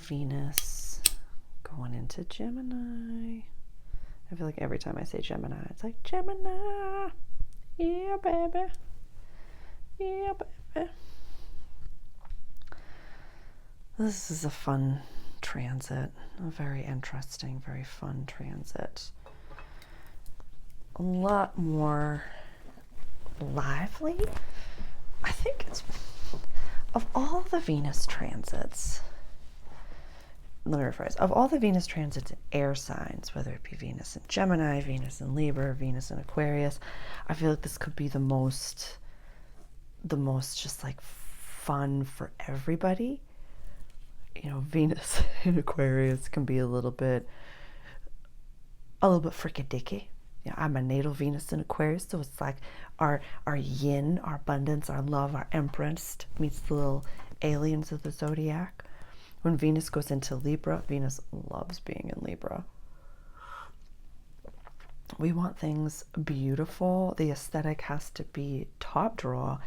Venus going into Gemini. I feel like every time I say Gemini, it's like Gemini. Yeah, baby. Yeah, baby. This is a fun transit. A very interesting, very fun transit. A lot more lively. I think it's, of all the Venus transits, let me rephrase, of all the Venus transits in air signs, whether it be Venus in Gemini, Venus in Libra, Venus in Aquarius, I feel like this could be the most just like fun for everybody. You know, Venus in Aquarius can be a little bit freaky-dicky. You know, I'm a natal Venus in Aquarius, so it's like our yin, our abundance, our love, our empress meets the little aliens of the zodiac. When Venus goes into Libra, Venus loves being in Libra. We want things beautiful. The aesthetic has to be top draw,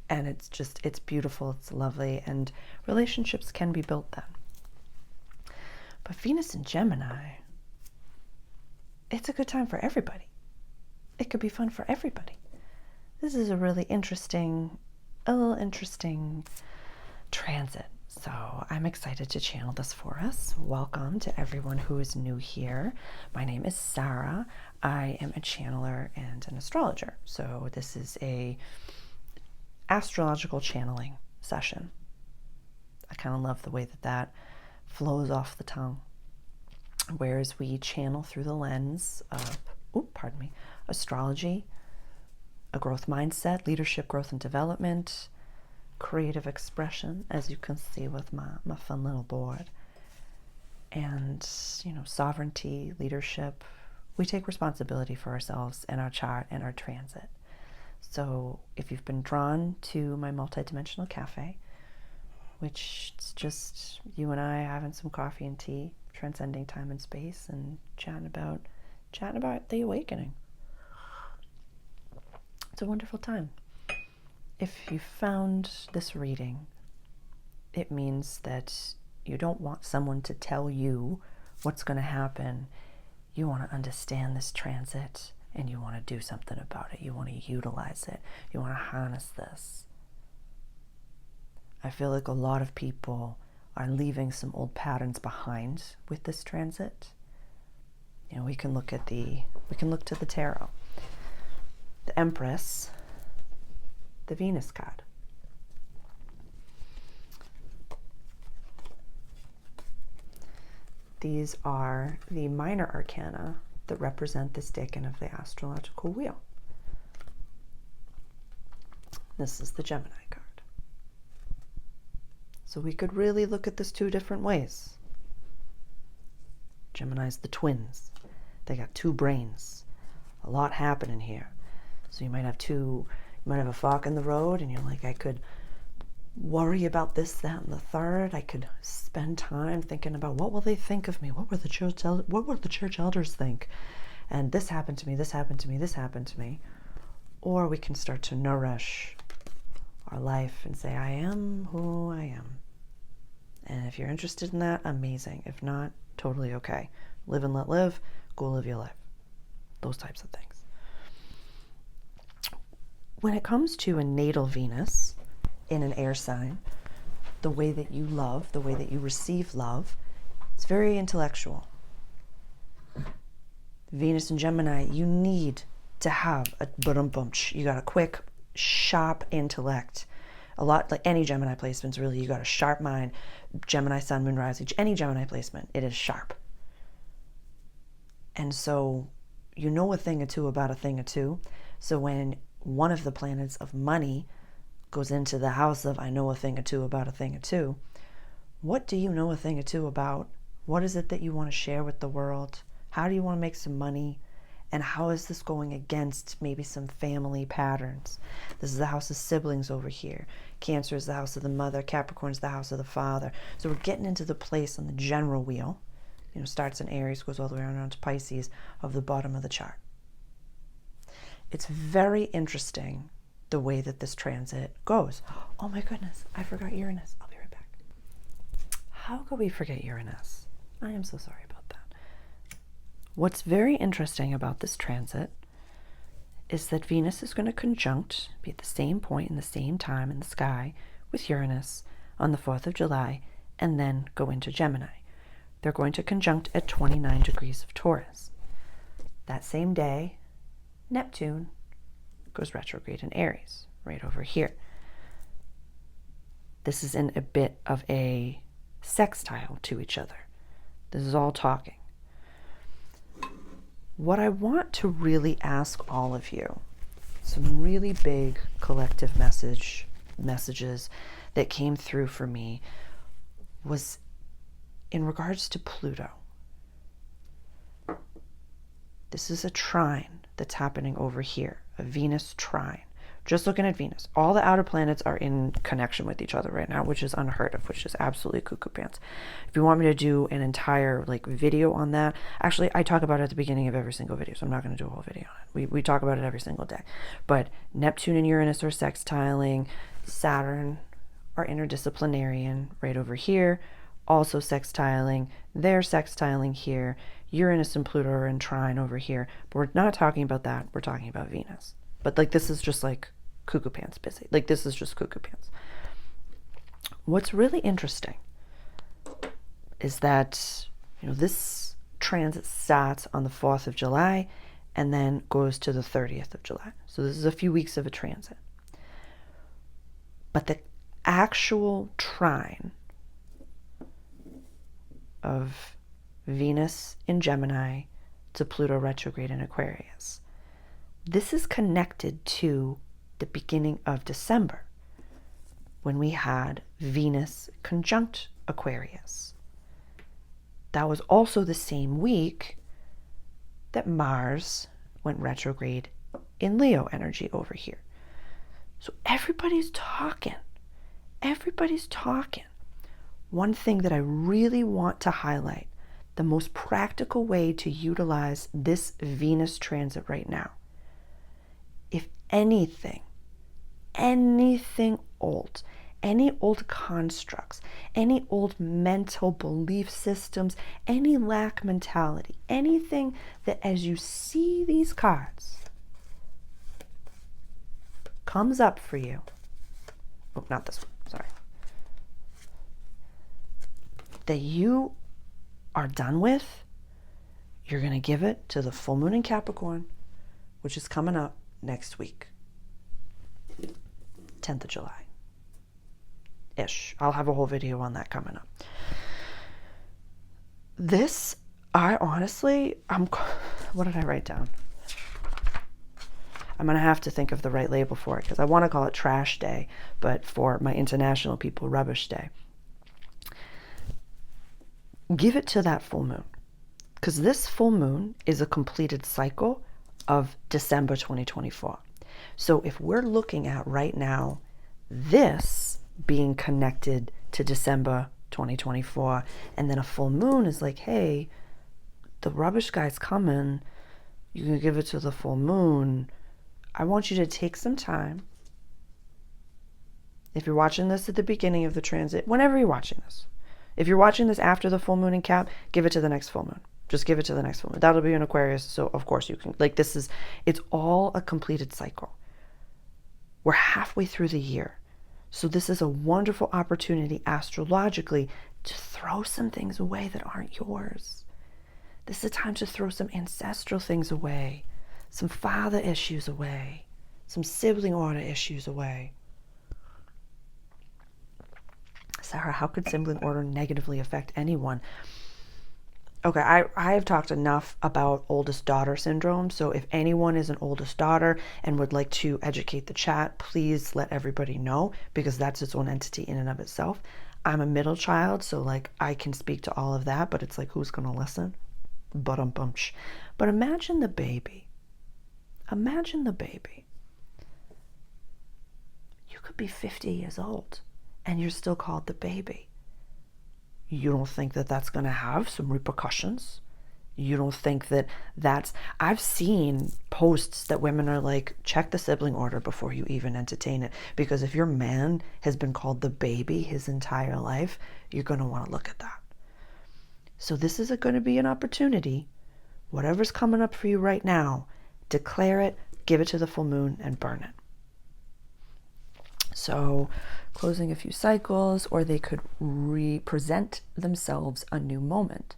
and it's beautiful, it's lovely, and relationships can be built then. But Venus in Gemini, it's a good time for everybody. It could be fun for everybody. This is a really interesting transit. So I'm excited to channel this for us. Welcome to everyone who is new here. My name is Sarah. I am a channeler and an astrologer. So this is a astrological channeling session. I kind of love the way that flows off the tongue. Whereas we channel through the lens of, astrology, a growth mindset, leadership, growth and development, creative expression, as you can see with my fun little board, and sovereignty, leadership. We take responsibility for ourselves and our chart and our transit. So if you've been drawn to my Multidimensional Caffè, which is just you and I having some coffee and tea, transcending time and space, and chatting about the awakening, it's a wonderful time. If you found this reading, it means that you don't want someone to tell you what's going to happen. You want to understand this transit, and you want to do something about it. You want to utilize it. You want to harness this. I feel like a lot of people are leaving some old patterns behind with this transit. We can look to the tarot. The Empress, the Venus card. These are the minor arcana that represent this decan of the astrological wheel. This is the Gemini card. So we could really look at this two different ways. Gemini's the twins. They got two brains. A lot happening here. So you might have a fork in the road, and you're like, I could worry about this, that, and the third. I could spend time thinking about what will they think of me? What will the church elders think? And this happened to me, this happened to me, this happened to me. Or we can start to nourish our life and say, I am who I am. And if you're interested in that, amazing. If not, totally okay. Live and let live. Go live your life. Those types of things. When it comes to a natal Venus in an air sign, the way that you love, the way that you receive love, it's very intellectual. Venus in Gemini, you need to have a you got a quick, sharp intellect. A lot, like any Gemini placements, really, you got a sharp mind. Gemini, Sun, Moon, Rising, any Gemini placement, it is sharp. And so you know a thing or two about a thing or two. So when one of the planets of money goes into the house of I know a thing or two about a thing or two, what do you know a thing or two about? What is it that you want to share with the world? How do you want to make some money? And how is this going against maybe some family patterns? This is the house of siblings over here. Cancer is the house of the mother. Capricorn is the house of the father. So we're getting into the place on the general wheel, starts in Aries, goes all the way around to Pisces, of the bottom of the chart. It's very interesting the way that this transit goes. Oh my goodness, I forgot Uranus. I'll be right back. How could we forget Uranus? I am so sorry about that. What's very interesting about this transit is that Venus is going to conjunct, be at the same point in the same time in the sky with Uranus on the 4th of July, and then go into Gemini. They're going to conjunct at 29 degrees of Taurus. That same day, Neptune goes retrograde in Aries, right over here. This is in a bit of a sextile to each other. This is all talking. What I want to really ask all of you, some really big collective messages that came through for me, was in regards to Pluto. This is a trine that's happening over here, a Venus trine. Just looking at Venus. All the outer planets are in connection with each other right now, which is unheard of, which is absolutely cuckoo pants. If you want me to do an entire video on that, actually I talk about it at the beginning of every single video, so I'm not going to do a whole video on it. We talk about it every single day. But Neptune and Uranus are sextiling. Saturn are interdisciplinarian right over here, also sextiling. They're sextiling here. Uranus and Pluto are in trine over here. But we're not talking about that. We're talking about Venus. But this is just cuckoo pants busy. This is just cuckoo pants. What's really interesting is that, this transit starts on the 4th of July and then goes to the 30th of July. So this is a few weeks of a transit. But the actual trine of Venus in Gemini to Pluto retrograde in Aquarius, this is connected to the beginning of December, when we had Venus conjunct Aquarius. That was also the same week that Mars went retrograde in Leo energy over here. So everybody's talking. Everybody's talking. One thing that I really want to highlight, the most practical way to utilize this Venus transit right now. If anything old, any old constructs, any old mental belief systems, any lack mentality, anything that as you see these cards comes up for you. Oh, not this one, sorry. That you are done with, you're going to give it to the full moon in Capricorn, which is coming up next week, 10th of July ish. I'll have a whole video on that coming up. This, I honestly, what did I write down? I'm going to have to think of the right label for it, because I want to call it Trash Day, but for my international people, Rubbish Day. Give it to that full moon, because this full moon is a completed cycle of December 2024. So if we're looking at right now this being connected to December 2024, and then a full moon is like, hey, the rubbish guy's coming, you can give it to the full moon. I want you to take some time. If you're watching this at the beginning of the transit, whenever you're watching this, if you're watching this after the full moon in Cap, give it to the next full moon. Just give it to the next full moon. That'll be in Aquarius, so of course you can. It's all a completed cycle. We're halfway through the year. So this is a wonderful opportunity astrologically to throw some things away that aren't yours. This is a time to throw some ancestral things away, some father issues away, some sibling order issues away. Sarah, how could sibling order negatively affect anyone? Okay, I have talked enough about oldest daughter syndrome, so if anyone is an oldest daughter and would like to educate the chat, please let everybody know, because that's its own entity in and of itself. I'm a middle child, so I can speak to all of that, but it's who's going to listen? But imagine the baby. Imagine the baby. You could be 50 years old and you're still called the baby. You don't think that that's going to have some repercussions You don't think that I've seen posts that women are like, check the sibling order before you even entertain it. Because if your man has been called the baby his entire life, you're going to want to look at that. So this is going to be an opportunity. Whatever's coming up for you right now, declare it, give it to the full moon, and burn it. So closing a few cycles, or they could represent themselves a new moment.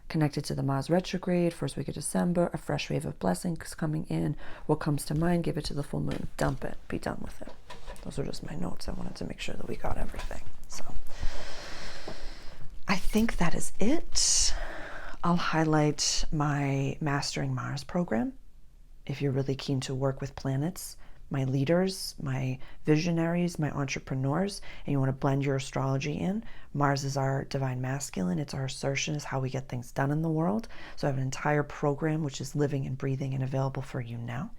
Connected to the Mars retrograde, first week of December, a fresh wave of blessings coming in. What comes to mind, give it to the full moon. Dump it. Be done with it. Those are just my notes. I wanted to make sure that we got everything. So I think that is it. I'll highlight my Mastering Mars program. If you're really keen to work with planets, my leaders, my visionaries, my entrepreneurs, and you want to blend your astrology in, Mars is our divine masculine. It's our assertion, is how we get things done in the world. So I have an entire program which is living and breathing and available for you now.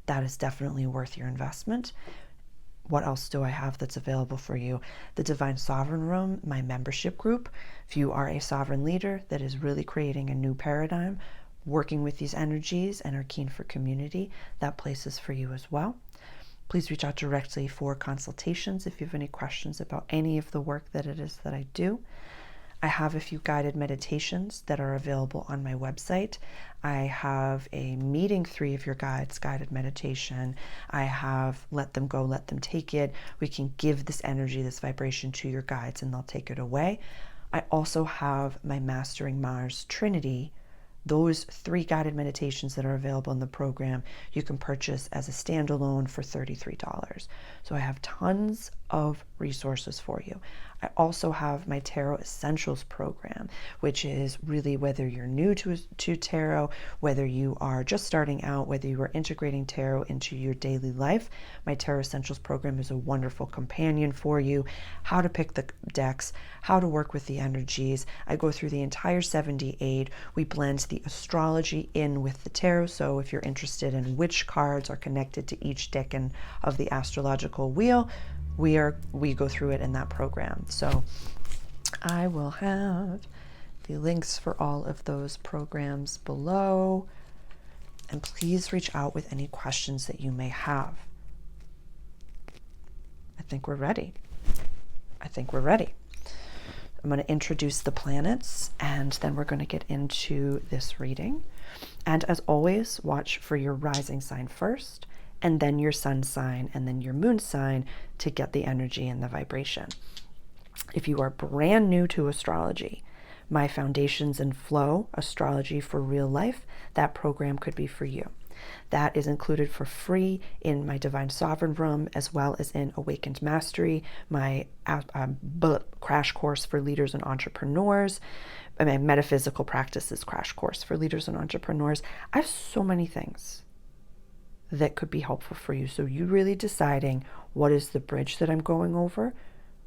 That is definitely worth your investment. What else do I have that's available for you? The Divine Sovereign Room, my membership group. If you are a sovereign leader that is really creating a new paradigm, working with these energies, and are keen for community, that place is for you as well. Please reach out directly for consultations if you have any questions about any of the work that it is that I do. I have a few guided meditations that are available on my website. I have a meeting 3 of your guides guided meditation. I have let them go, let them take it. We can give this energy, this vibration to your guides, and they'll take it away. I also have my Mastering Mars Trinity. Those 3 guided meditations that are available in the program, you can purchase as a standalone for $33. So I have tons of resources for you. I also have my Tarot Essentials program, which is really whether you're new to tarot, whether you are just starting out, whether you are integrating tarot into your daily life. My Tarot Essentials program is a wonderful companion for you. How to pick the decks, how to work with the energies. I go through the entire 78. We blend the astrology in with the tarot. So if you're interested in which cards are connected to each deck of the astrological wheel, we go through it in that program. So I will have the links for all of those programs below, and please reach out with any questions that you may have. I think we're ready. I'm going to introduce the planets, and then we're going to get into this reading. And as always, watch for your rising sign first, and then your sun sign, and then your moon sign to get the energy and the vibration. If you are brand new to astrology, my Foundations in Flow, Astrology for Real Life, that program could be for you. That is included for free in my Divine Sovereign Room, as well as in Awakened Mastery, my crash course for leaders and entrepreneurs, my Metaphysical Practices crash course for leaders and entrepreneurs. I have so many things that could be helpful for you. So you really deciding, what is the bridge that I'm going over?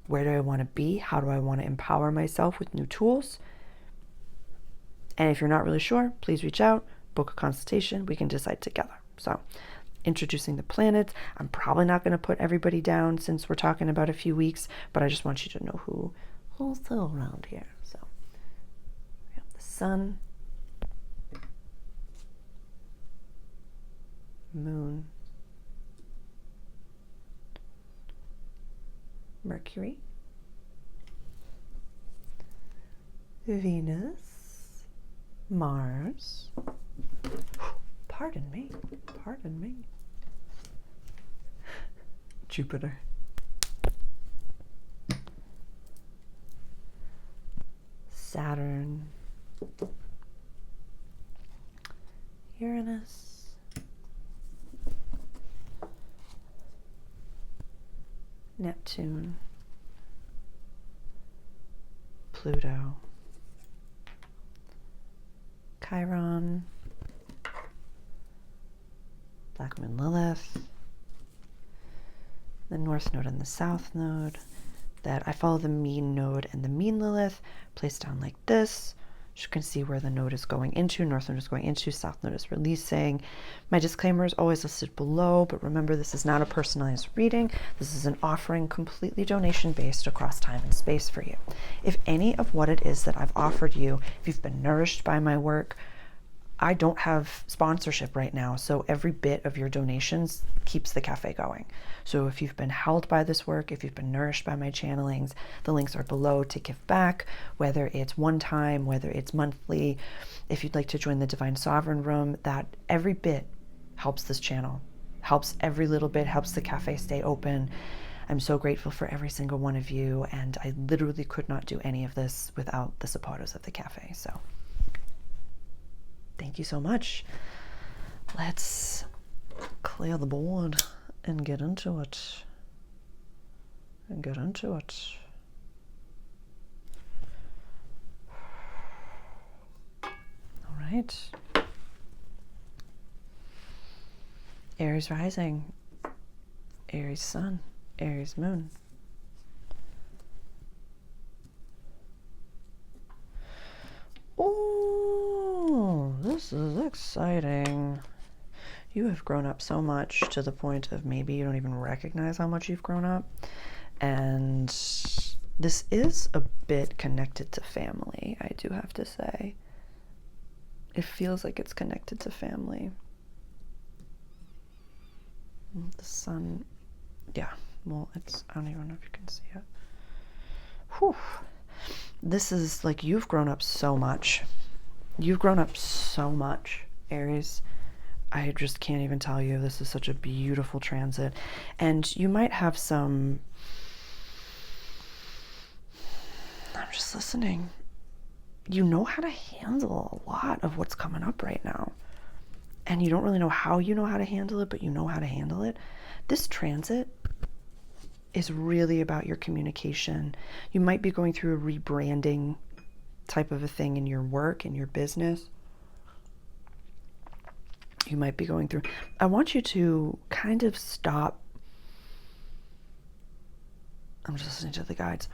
Where do I want to be? How do I want to empower myself with new tools? And if you're not really sure, please reach out, book a consultation. We can decide together. So introducing the planets. I'm probably not going to put everybody down since we're talking about a few weeks, but I just want you to know who's still around here. So we have the sun, moon, Mercury, Venus, Mars, pardon me, Jupiter, Saturn, Uranus, Neptune, Pluto, Chiron, Black Moon Lilith, the North Node and the South Node. That I follow the mean node and the mean Lilith, placed down like this. You can see where the node is going into, north node is going into, south node is releasing. My disclaimer is always listed below, but remember, this is not a personalized reading. This is an offering completely donation-based across time and space for you. If any of what it is that I've offered you, if you've been nourished by my work, I don't have sponsorship right now, so every bit of your donations keeps the cafe going. So if you've been held by this work, if you've been nourished by my channelings, the links are below to give back, whether it's one time, whether it's monthly. If you'd like to join the Divine Sovereign Room, that every bit helps this channel, helps every little bit, helps the cafe stay open. I'm so grateful for every single one of you, and I literally could not do any of this without the supporters of the cafe. So thank you so much. Let's clear the board and get into it. All right. Aries rising, Aries sun, Aries moon. Oh, this is exciting. You have grown up so much to the point of maybe you don't even recognize how much you've grown up. And this is a bit connected to family, I do have to say. It feels like it's connected to family. The sun, yeah, well, I don't even know if you can see it. Whew. This is like, you've grown up so much. You've grown up so much, Aries. I just can't even tell you. This is such a beautiful transit. And you might have some, I'm just listening. You know how to handle a lot of what's coming up right now. And you don't really know how you know how to handle it, but you know how to handle it. This transit is really about your communication. You might be going through a rebranding type of a thing in your work, in your business. You might be going through, I want you to kind of stop. I'm just listening to the guides.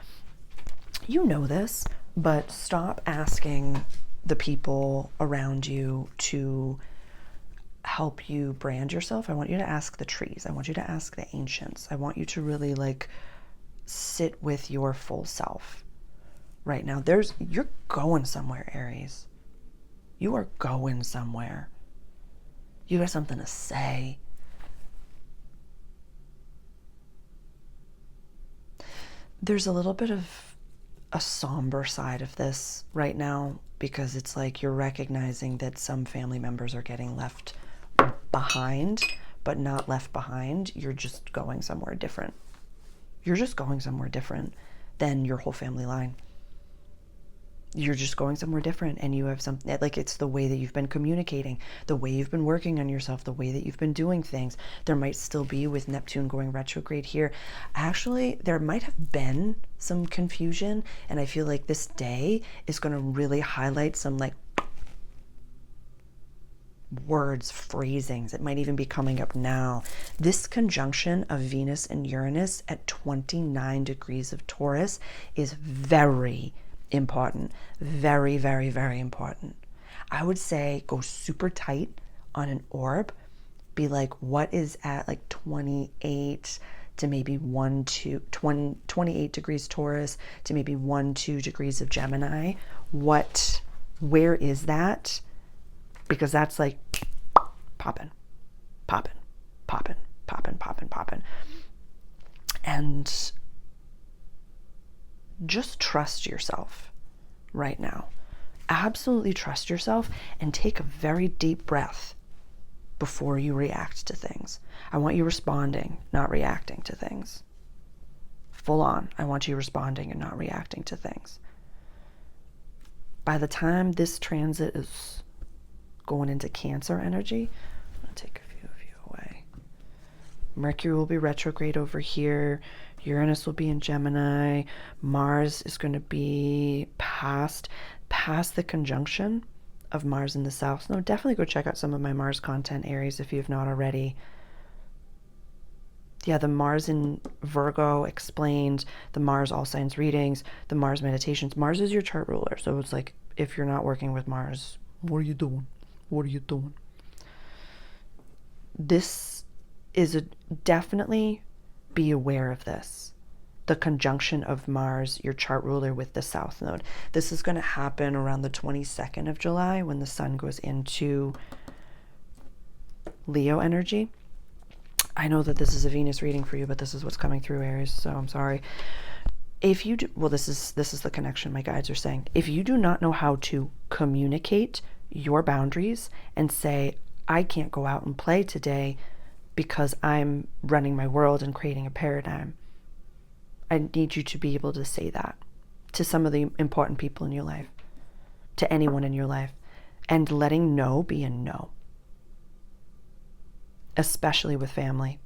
You know this, but stop asking the people around you to help you brand yourself. I want you to ask the trees. I want you to ask the ancients. I want you to really like sit with your full self right now. You're going somewhere, Aries. You are going somewhere. You got something to say. There's a little bit of a somber side of this right now, because it's like you're recognizing that some family members are getting left behind, but not left behind. You're just going somewhere different. You're just going somewhere different than your whole family line. You're just going somewhere different, and you have something like, it's the way that you've been communicating, the way you've been working on yourself, the way that you've been doing things. There might still be, with Neptune going retrograde here, actually there might have been some confusion, and I feel like this day is going to really highlight some like words, phrasings. It might even be coming up now. This conjunction of Venus and Uranus at 29 degrees of Taurus is very important. Very, very, very important. I would say go super tight on an orb. Be like, what is at like 28 to maybe 28 degrees Taurus to maybe 2 degrees of Gemini. Where is that? Because that's like popping. And just trust yourself right now. Absolutely trust yourself, and take a very deep breath before you react to things. I want you responding, not reacting to things. Full on. I want you responding and not reacting to things. By the time this transit is going into Cancer energy, I'm going to take a few of you away. Mercury will be retrograde over here. Uranus will be in Gemini. Mars is going to be past the conjunction of Mars in the South. No, definitely go check out some of my Mars content, Aries, if you've not already. Yeah, the Mars in Virgo explained, the Mars all signs readings, the Mars meditations. Mars is your chart ruler, so it's like if you're not working with Mars, what are you doing? What are you doing? This is definitely be aware of this. The conjunction of Mars, your chart ruler, with the South Node. This is going to happen around the 22nd of July when the sun goes into Leo energy. I know that this is a Venus reading for you, but this is what's coming through, Aries, so I'm sorry. If you do, well, this is the connection my guides are saying. If you do not know how to communicate your boundaries and say, I can't go out and play today because I'm running my world and creating a paradigm, I need you to be able to say that to some of the important people in your life, to anyone in your life, and letting no be a no, especially with family.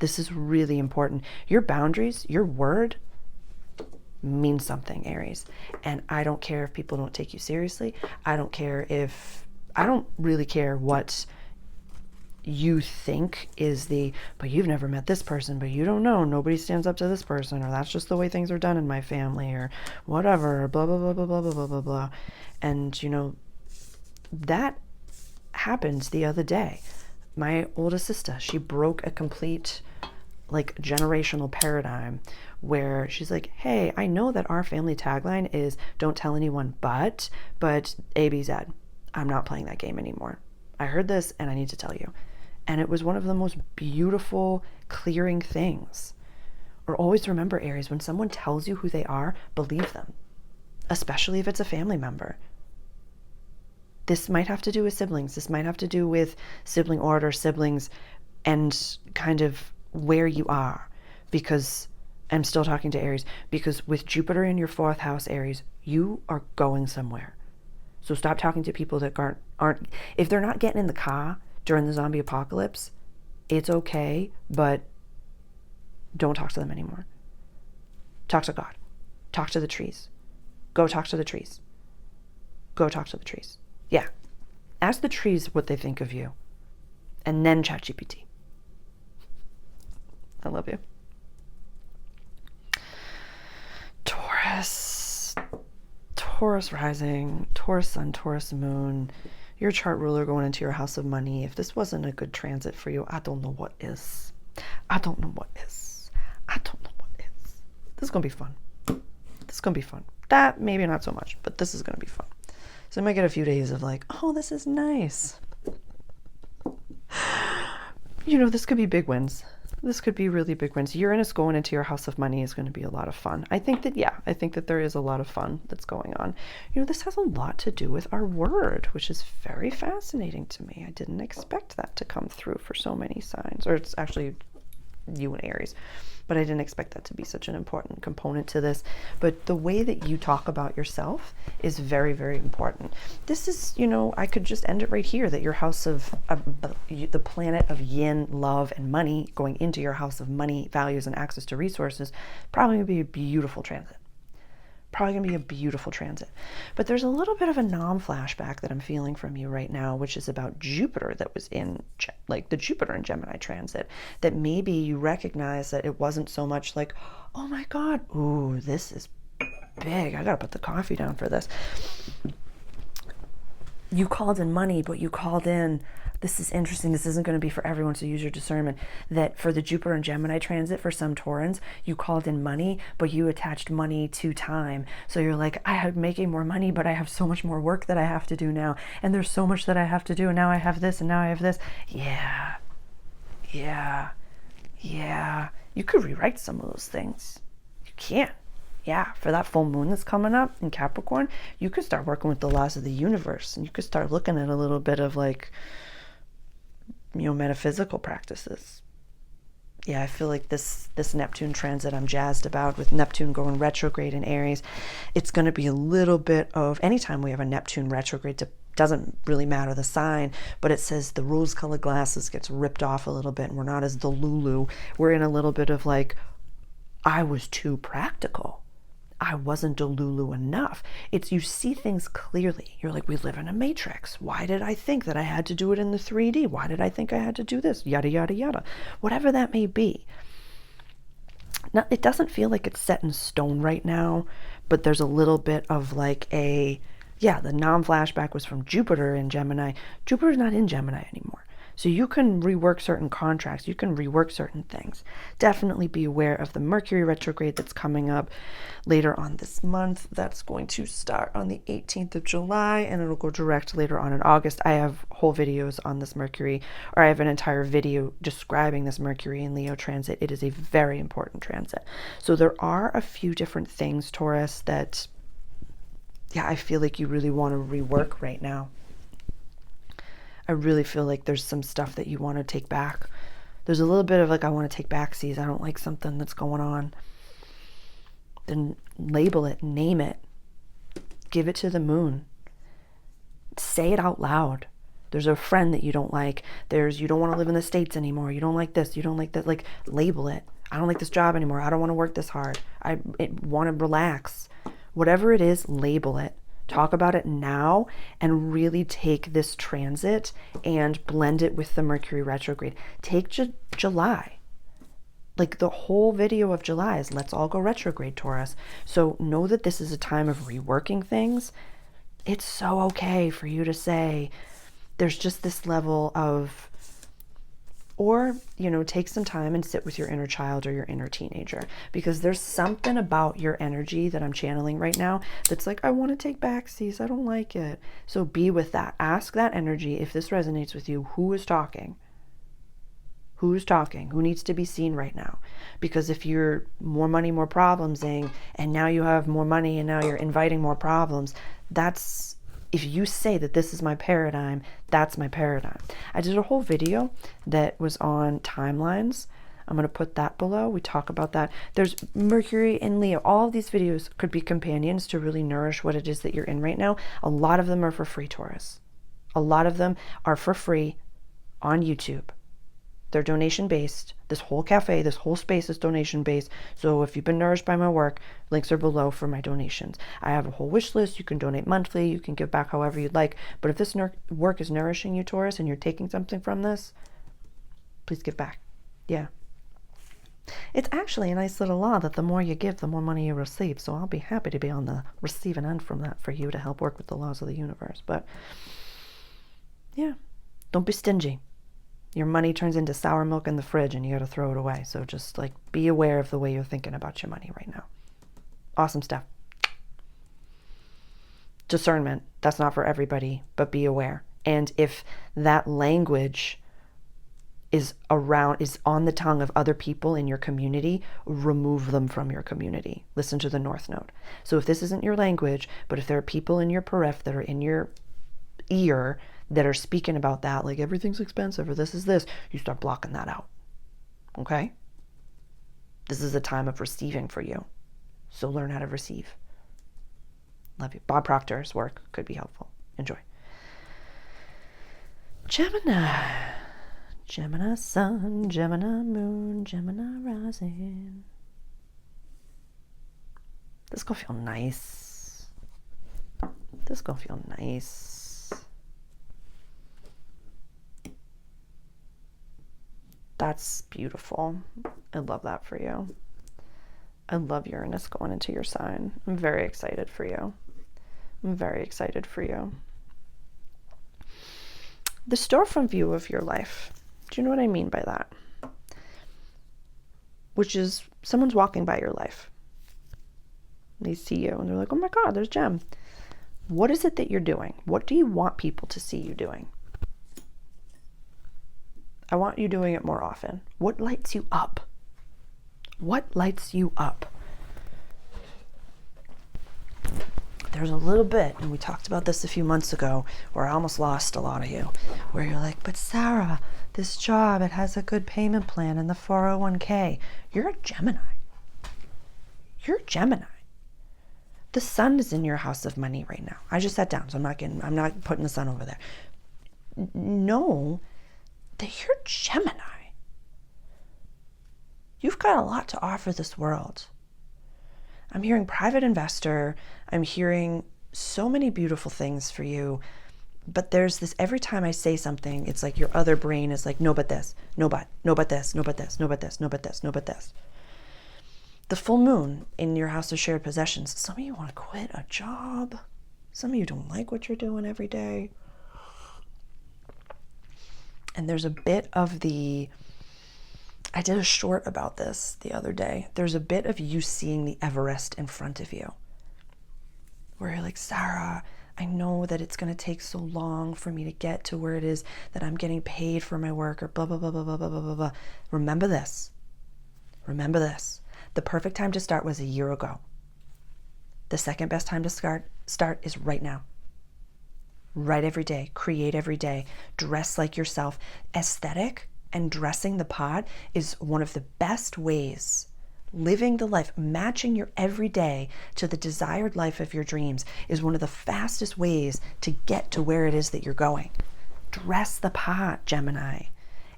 This is really important. Your boundaries, your word means something, Aries. And I don't care if people don't take you seriously. I don't really care what you think is but you've never met this person, but you don't know, nobody stands up to this person, or that's just the way things are done in my family, or whatever, blah, blah, blah, blah, blah, blah, blah, blah, blah. And, that happened the other day. My oldest sister, she broke a complete generational paradigm where she's like, hey, I know that our family tagline is don't tell anyone but ABZ. I'm not playing that game anymore. I heard this and I need to tell you. And it was one of the most beautiful clearing things. Or always remember, Aries, when someone tells you who they are, believe them, especially if it's a family member. This might have to do with siblings. This might have to do with sibling order, siblings, and kind of where you are. Because I'm still talking to Aries. Because with Jupiter in your 4th house, Aries, you are going somewhere. So stop talking to people that aren't, if they're not getting in the car during the zombie apocalypse, it's okay, but don't talk to them anymore. Talk to God. Talk to the trees. Go talk to the trees. Go talk to the trees. Yeah. Ask the trees what they think of you. And then ChatGPT. I love you. Taurus rising, Taurus sun, Taurus moon, your chart ruler going into your house of money. If this wasn't a good transit for you, I don't know what is. I don't know what is. I don't know what is. This is going to be fun. This is going to be fun. That, maybe not so much, but this is going to be fun. So I might get a few days of oh, this is nice. This could be big wins. This could be really big wins. Uranus going into your house of money is going to be a lot of fun. I think that there is a lot of fun that's going on. This has a lot to do with our word, which is very fascinating to me. I didn't expect that to come through for so many signs, or it's actually you and Aries, but I didn't expect that to be such an important component to this. But the way that you talk about yourself is very, very important. This is, I could just end it right here, that your house of, the planet of yin, love, and money going into your house of money, values, and access to resources, probably going to be a beautiful transit. Probably going to be a beautiful transit. But there's a little bit of a flashback that I'm feeling from you right now, which is about Jupiter that was in, the Jupiter and Gemini transit, that maybe you recognize that it wasn't so much oh my God, ooh, this is big. I got to put the coffee down for this. You called in money, but you called in, this is interesting, this isn't going to be for everyone, so use your discernment, that for the Jupiter and Gemini transit, for some Taurans, you called in money, but you attached money to time. So you're I'm making more money, but I have so much more work that I have to do now, and there's so much that I have to do, and now I have this, and now I have this. Yeah. You could rewrite some of those things. You can. Yeah, for that full moon that's coming up in Capricorn, you could start working with the laws of the universe, and you could start looking at a little bit of metaphysical practices. Yeah, I feel like this Neptune transit I'm jazzed about, with Neptune going retrograde in Aries. It's going to be a little bit of, anytime we have a Neptune retrograde, doesn't really matter the sign, but it says the rose-colored glasses gets ripped off a little bit, and we're not as Delulu. We're in a little bit of I was too practical. I wasn't Delulu enough. It's, you see things clearly. You're we live in a matrix. Why did I think that I had to do it in the 3D? Why did I think I had to do this? Yada, yada, yada. Whatever that may be. Now, it doesn't feel like it's set in stone right now, but there's a little bit of like the non-flashback was from Jupiter in Gemini. Jupiter's not in Gemini anymore. So you can rework certain contracts. You can rework certain things. Definitely be aware of the Mercury retrograde that's coming up later on this month. That's going to start on the 18th of July and it'll go direct later on in August. I have whole videos on this Mercury, or I have an entire video describing this Mercury in Leo transit. It is a very important transit. So there are a few different things, Taurus, that I feel like you really want to rework right now. I really feel like there's some stuff that you want to take back. There's a little bit of like, I want to take backsies. I don't like something that's going on. Then label it, name it, give it to the moon. Say it out loud. There's a friend that you don't like. You don't want to live in the States anymore. You don't like this. You don't like that. Like, label it. I don't like this job anymore. I don't want to work this hard. I want to relax. Whatever it is, label it. Talk about it now and really take this transit and blend it with the Mercury retrograde. Take July. Like the whole video of July is let's all go retrograde, Taurus. So know that this is a time of reworking things. It's so okay for you to say there's just this level of, or, take some time and sit with your inner child or your inner teenager, because there's something about your energy that I'm channeling right now that's like, I want to take backsies. I don't like it. So be with that. Ask that energy, if this resonates with you, who is talking? Who's talking? Who needs to be seen right now? Because if you're more money, more problemsing, and now you have more money and now you're inviting more problems, if you say that this is my paradigm, that's my paradigm. I did a whole video that was on timelines. I'm going to put that below. We talk about that. There's Mercury in Leo. All of these videos could be companions to really nourish what it is that you're in right now. A lot of them are for free, Taurus. A lot of them are for free on YouTube. They're donation-based. This whole cafe, this whole space is donation-based. So if you've been nourished by my work, links are below for my donations. I have a whole wish list. You can donate monthly. You can give back however you'd like. But if this work is nourishing you, Taurus, and you're taking something from this, please give back. Yeah. It's actually a nice little law that the more you give, the more money you receive. So I'll be happy to be on the receiving end from that for you to help work with the laws of the universe. But yeah, don't be stingy. Your money turns into sour milk in the fridge and you got to throw it away. So just like be aware of the way you're thinking about your money right now. Awesome stuff. Discernment. That's not for everybody, but be aware. And if that language is on the tongue of other people in your community, remove them from your community. Listen to the North Node. So if this isn't your language, but if there are people in your periph that are in your ear that are speaking about that, like everything's expensive or this is this, you start blocking that out. Okay? This is a time of receiving for you. So learn how to receive. Love you. Bob Proctor's work could be helpful. Enjoy. Gemini. Gemini sun, Gemini moon, Gemini rising. This gonna feel nice. This gonna feel nice. That's beautiful. I love that for you. I love Uranus going into your sign. I'm very excited for you. I'm very excited for you. The storefront view of your life. Do you know what I mean by that? Which is someone's walking by your life. They see you and they're like, oh my God, there's Gem. What is it that you're doing? What do you want people to see you doing? I want you doing it more often. What lights you up? What lights you up? There's a little bit, and we talked about this a few months ago, where I almost lost a lot of you, where you're like, but Sarah, this job, it has a good payment plan in the 401k. You're a Gemini. You're a Gemini. The sun is in your house of money right now. I just sat down, so I'm not putting the sun over there. Know that you're Gemini. You've got a lot to offer this world. I'm hearing private investor. I'm hearing so many beautiful things for you. But there's this, every time I say something, it's like your other brain is like, no, but this, no, but this, no, but this, no, but this, no, but this, no, but this. The full moon in your house of shared possessions. Some of you want to quit a job. Some of you don't like what you're doing every day. And there's a bit of I did a short about this the other day. There's a bit of you seeing the Everest in front of you, where you're like, Sarah, I know that it's going to take so long for me to get to where it is that I'm getting paid for my work, or blah, blah, blah, blah, blah, blah, blah, blah. Remember this. Remember this. The perfect time to start was a year ago. The second best time to start is right now. Write every day, create every day, dress like yourself. Aesthetic and dressing the pot is one of the best ways. Living the life, matching your everyday to the desired life of your dreams is one of the fastest ways to get to where it is that you're going. Dress the pot, Gemini,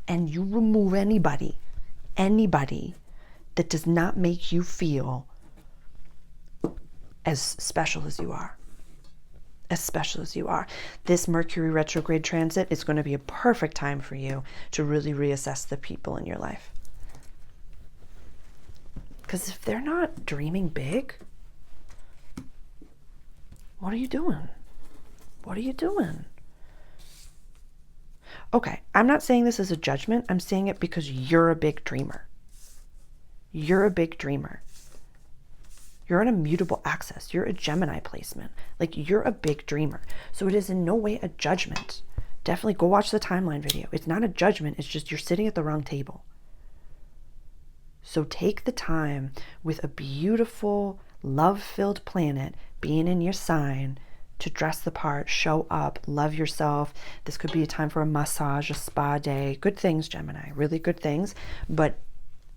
and you remove anybody that does not make you feel as special as you are. As special as you are. This Mercury retrograde transit is going to be a perfect time for you to really reassess the people in your life. Because if they're not dreaming big, what are you doing? What are you doing? Okay, I'm not saying this as a judgment. I'm saying it because you're a big dreamer. You're a big dreamer. You're an immutable access. You're a Gemini placement. Like, you're a big dreamer. So it is in no way a judgment. Definitely go watch the timeline video. It's not a judgment. It's just you're sitting at the wrong table. So take the time with a beautiful, love-filled planet being in your sign to dress the part, show up, love yourself. This could be a time for a massage, a spa day. Good things, Gemini. Really good things. But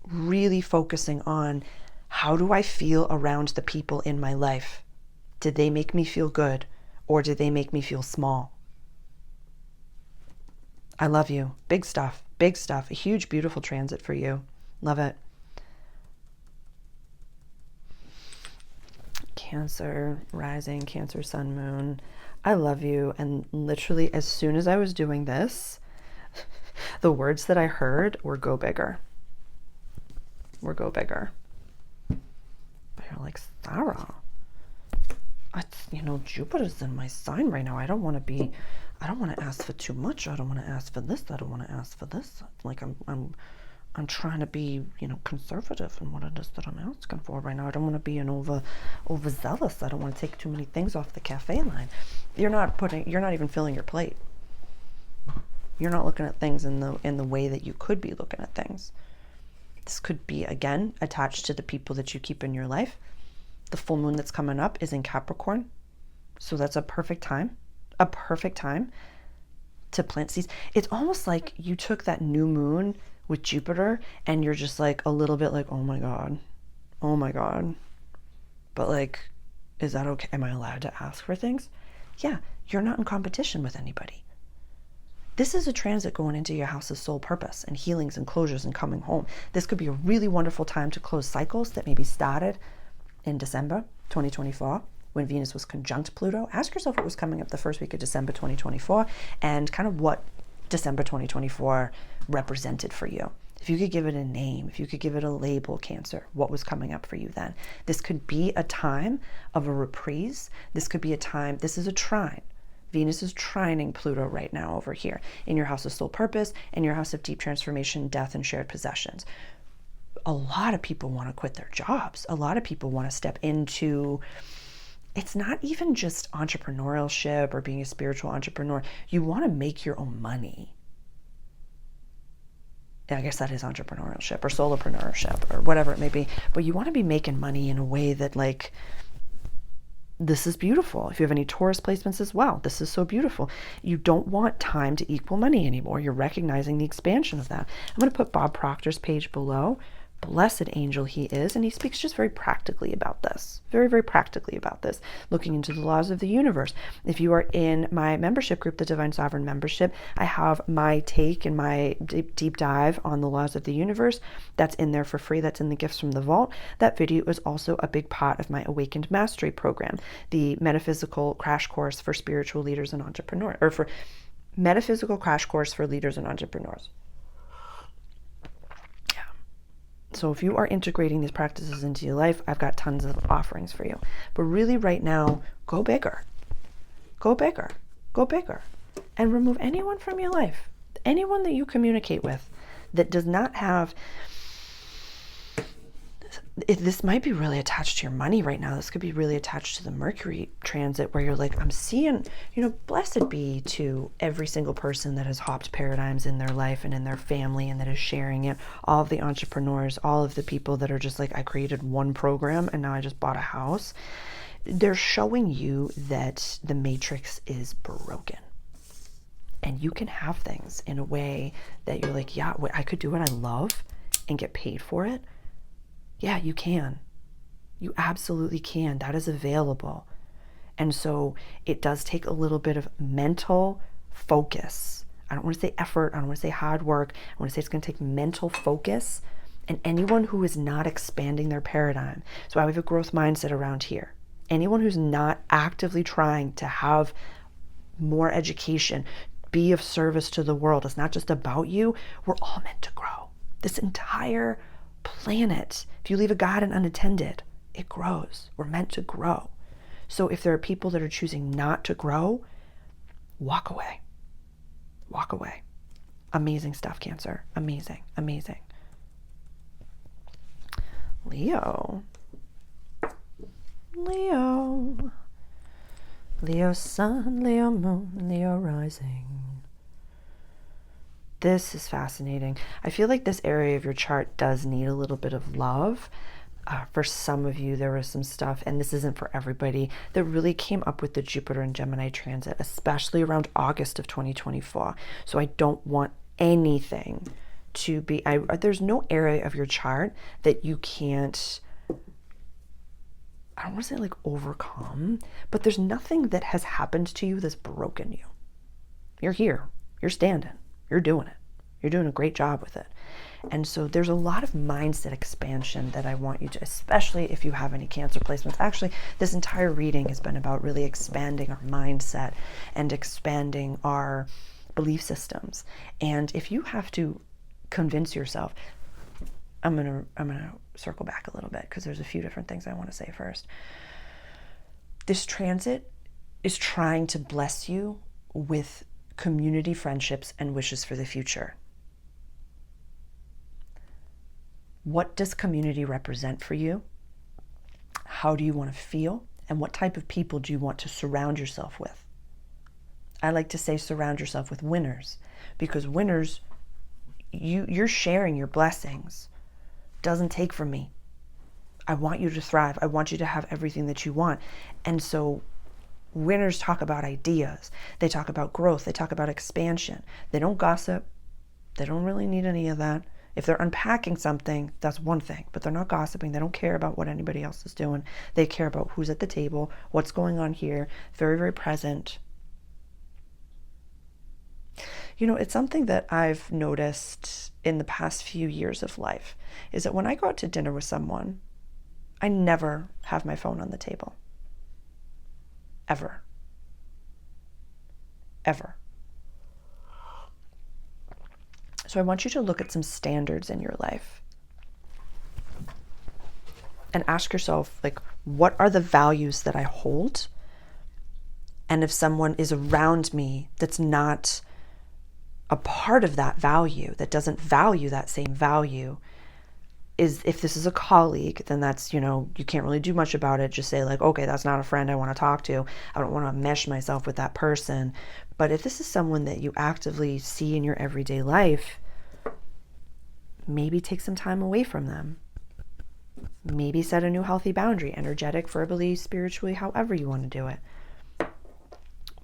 really focusing on, how do I feel around the people in my life? Did they make me feel good, or did they make me feel small? I love you. Big stuff. Big stuff. A huge, beautiful transit for you. Love it. Cancer rising, Cancer sun, moon. I love you. And literally, as soon as I was doing this, the words that I heard were go bigger. Or go bigger. You're like, Sarah, Jupiter's in my sign right now. I don't want to ask for too much. I don't want to ask for this. I don't want to ask for this. Like, I'm trying to be, conservative in what it is that I'm asking for right now. I don't want to be an overzealous. I don't want to take too many things off the cafe line. You're not even filling your plate. You're not looking at things in the way that you could be looking at things. This could be, again, attached to the people that you keep in your life. The full moon that's coming up is in Capricorn. So that's a perfect time to plant seeds. It's almost like you took that new moon with Jupiter and you're just like a little bit like, oh my God. But like, is that okay? Am I allowed to ask for things? Yeah, you're not in competition with anybody. This is a transit going into your house's soul purpose and healings and closures and coming home. This could be a really wonderful time to close cycles that maybe started in December 2024 when Venus was conjunct Pluto. Ask yourself what was coming up the first week of December 2024 and kind of what December 2024 represented for you. If you could give it a name, if you could give it a label, Cancer, what was coming up for you then? This could be a time of a reprise. This could be a time, this is a trine. Venus is trining Pluto right now over here in your house of soul purpose and your house of deep transformation, death, and shared possessions. A lot of people want to quit their jobs. A lot of people want to step into, it's not even just entrepreneurship or being a spiritual entrepreneur. You want to make your own money. Yeah, I guess that is entrepreneurship or solopreneurship or whatever it may be. But you want to be making money in a way that, like, this is beautiful. If you have any Taurus placements as well, this is so beautiful. You don't want time to equal money anymore. You're recognizing the expansion of that. I'm going to put Bob Proctor's page below. Blessed angel he is, and he speaks just very practically about this. Very, very practically about this, looking into the laws of the universe. If you are in my membership group, the Divine Sovereign membership, I have my take and my deep dive on the laws of the universe. That's in there for free. That's in the Gifts from the Vault. That video is also a big part of my Awakened Mastery program, the metaphysical crash course for spiritual leaders and entrepreneurs, or for metaphysical crash course for leaders and entrepreneurs. So if you are integrating these practices into your life, I've got tons of offerings for you. But really right now, go bigger. Go bigger. Go bigger. And remove anyone from your life. Anyone that you communicate with that does not have... This might be really attached to your money right now. This could be really attached to the Mercury transit where you're like, I'm seeing, blessed be to every single person that has hopped paradigms in their life and in their family and that is sharing it. All of the entrepreneurs, all of the people that are just like, I created one program and now I just bought a house. They're showing you that the matrix is broken. And you can have things in a way that you're like, yeah, I could do what I love and get paid for it. Yeah, you can. You absolutely can. That is available. And so it does take a little bit of mental focus. I don't want to say effort. I don't want to say hard work. I want to say it's going to take mental focus. And anyone who is not expanding their paradigm. So I have a growth mindset around here. Anyone who's not actively trying to have more education, be of service to the world. It's not just about you. We're all meant to grow. This entire planet, if you leave a garden unattended, it grows. We're meant to grow. So if there are people that are choosing not to grow, walk away. Walk away. Amazing stuff, Cancer. Amazing, amazing. Leo. Leo. Leo sun, Leo moon, Leo rising. This is fascinating. I feel like this area of your chart does need a little bit of love. For some of you, there was some stuff, and this isn't for everybody, that really came up with the Jupiter and Gemini transit, especially around August of 2024. So I don't want anything to be, there's no area of your chart that you can't, I don't want to say like overcome, but there's nothing that has happened to you that's broken you. You're here. You're standing. You're doing it. You're doing a great job with it. And so there's a lot of mindset expansion that I want you to, especially if you have any Cancer placements. Actually, this entire reading has been about really expanding our mindset and expanding our belief systems. And if you have to convince yourself, I'm gonna circle back a little bit because there's a few different things I want to say first. This transit is trying to bless you with community friendships and wishes for the future. What does community represent for you? How do you want to feel? And what type of people do you want to surround yourself with? I like to say surround yourself with winners, because winners, you're sharing your blessings. Doesn't take from me. I want you to thrive. I want you to have everything that you want. And so winners talk about ideas. They talk about growth. They talk about expansion. They don't gossip. They don't really need any of that. If they're unpacking something, that's one thing, but they're not gossiping. They don't care about what anybody else is doing. They care about who's at the table, what's going on here. Very, very present. It's something that I've noticed in the past few years of life, is that when I go out to dinner with someone, I never have my phone on the table. Ever. Ever. So I want you to look at some standards in your life and ask yourself, like, what are the values that I hold? And if someone is around me that's not a part of that value, that doesn't value that same value, if this is a colleague, then that's, you can't really do much about it. Just say like, okay, that's not a friend I want to talk to. I don't want to mesh myself with that person. But if this is someone that you actively see in your everyday life, maybe take some time away from them. Maybe set a new healthy boundary, energetic, verbally, spiritually, however you want to do it.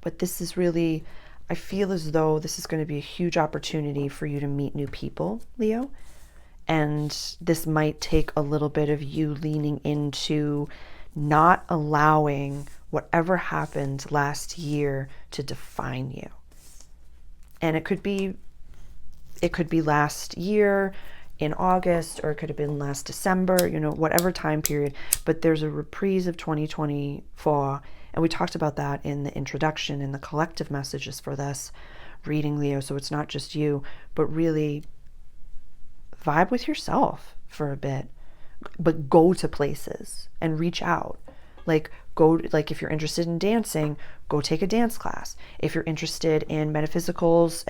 But this is really, I feel as though this is going to be a huge opportunity for you to meet new people, Leo. And this might take a little bit of you leaning into not allowing whatever happened last year to define you. And it could be last year in August, or it could have been last December, whatever time period. But there's a reprise of 2024. And we talked about that in the introduction, in the collective messages for this reading, Leo. So it's not just you, but really vibe with yourself. for a bit, but go to places and reach out. Like if you're interested in dancing, go take a dance class. If you're interested in metaphysicals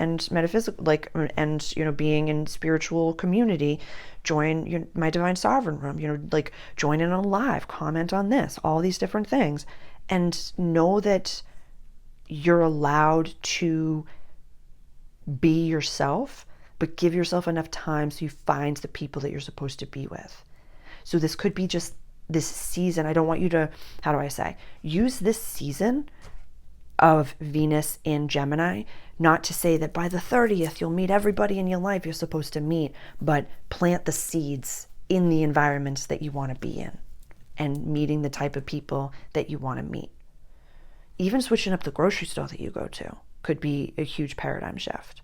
and being in spiritual community, join my Divine Sovereign room, join in on a live, comment on this, all these different things. And know that you're allowed to be yourself, but give yourself enough time so you find the people that you're supposed to be with. So this could be just this season. I don't want you to, use this season of Venus in Gemini, not to say that by the 30th you'll meet everybody in your life you're supposed to meet, but plant the seeds in the environments that you want to be in and meeting the type of people that you want to meet. Even switching up the grocery store that you go to could be a huge paradigm shift.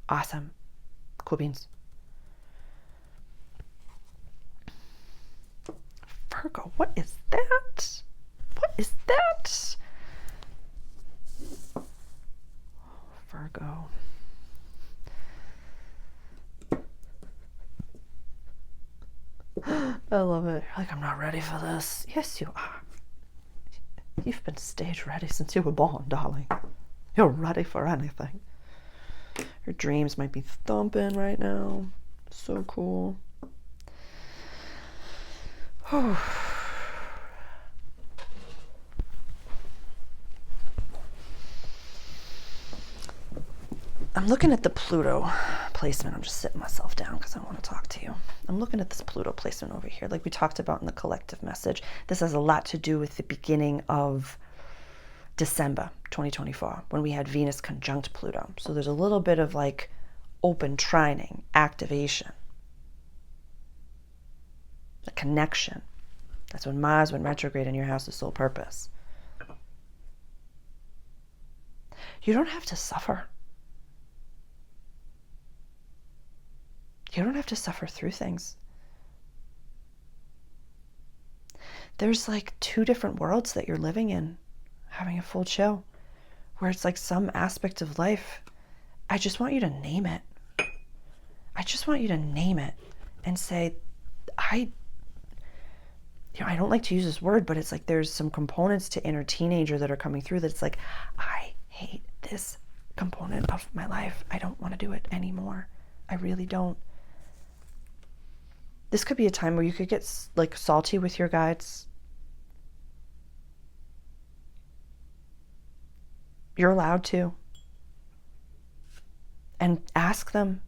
Awesome. Cool beans. Virgo, what is that? What is that? Virgo. I love it. You're like, I'm not ready for this. Yes, you are. You've been stage ready since you were born, darling. You're ready for anything. Your dreams might be thumping right now. So cool. I'm looking at the Pluto placement. I'm just sitting myself down because I want to talk to you. I'm looking at this Pluto placement over here, like we talked about in the collective message. This has a lot to do with the beginning of December 2024, when we had Venus conjunct Pluto. So there's a little bit of like open trining, activation, a connection. That's when Mars went retrograde in your house of soul purpose. You don't have to suffer. You don't have to suffer through things. There's like two different worlds that you're living in, having a full chill, where it's like some aspect of life, I just want you to name it. I just want you to name it and say, I don't like to use this word, but it's like there's some components to inner teenager that are coming through that's like, I hate this component of my life. I don't want to do it anymore. I really don't. This could be a time where you could get like salty with your guides. You're allowed to. And ask them.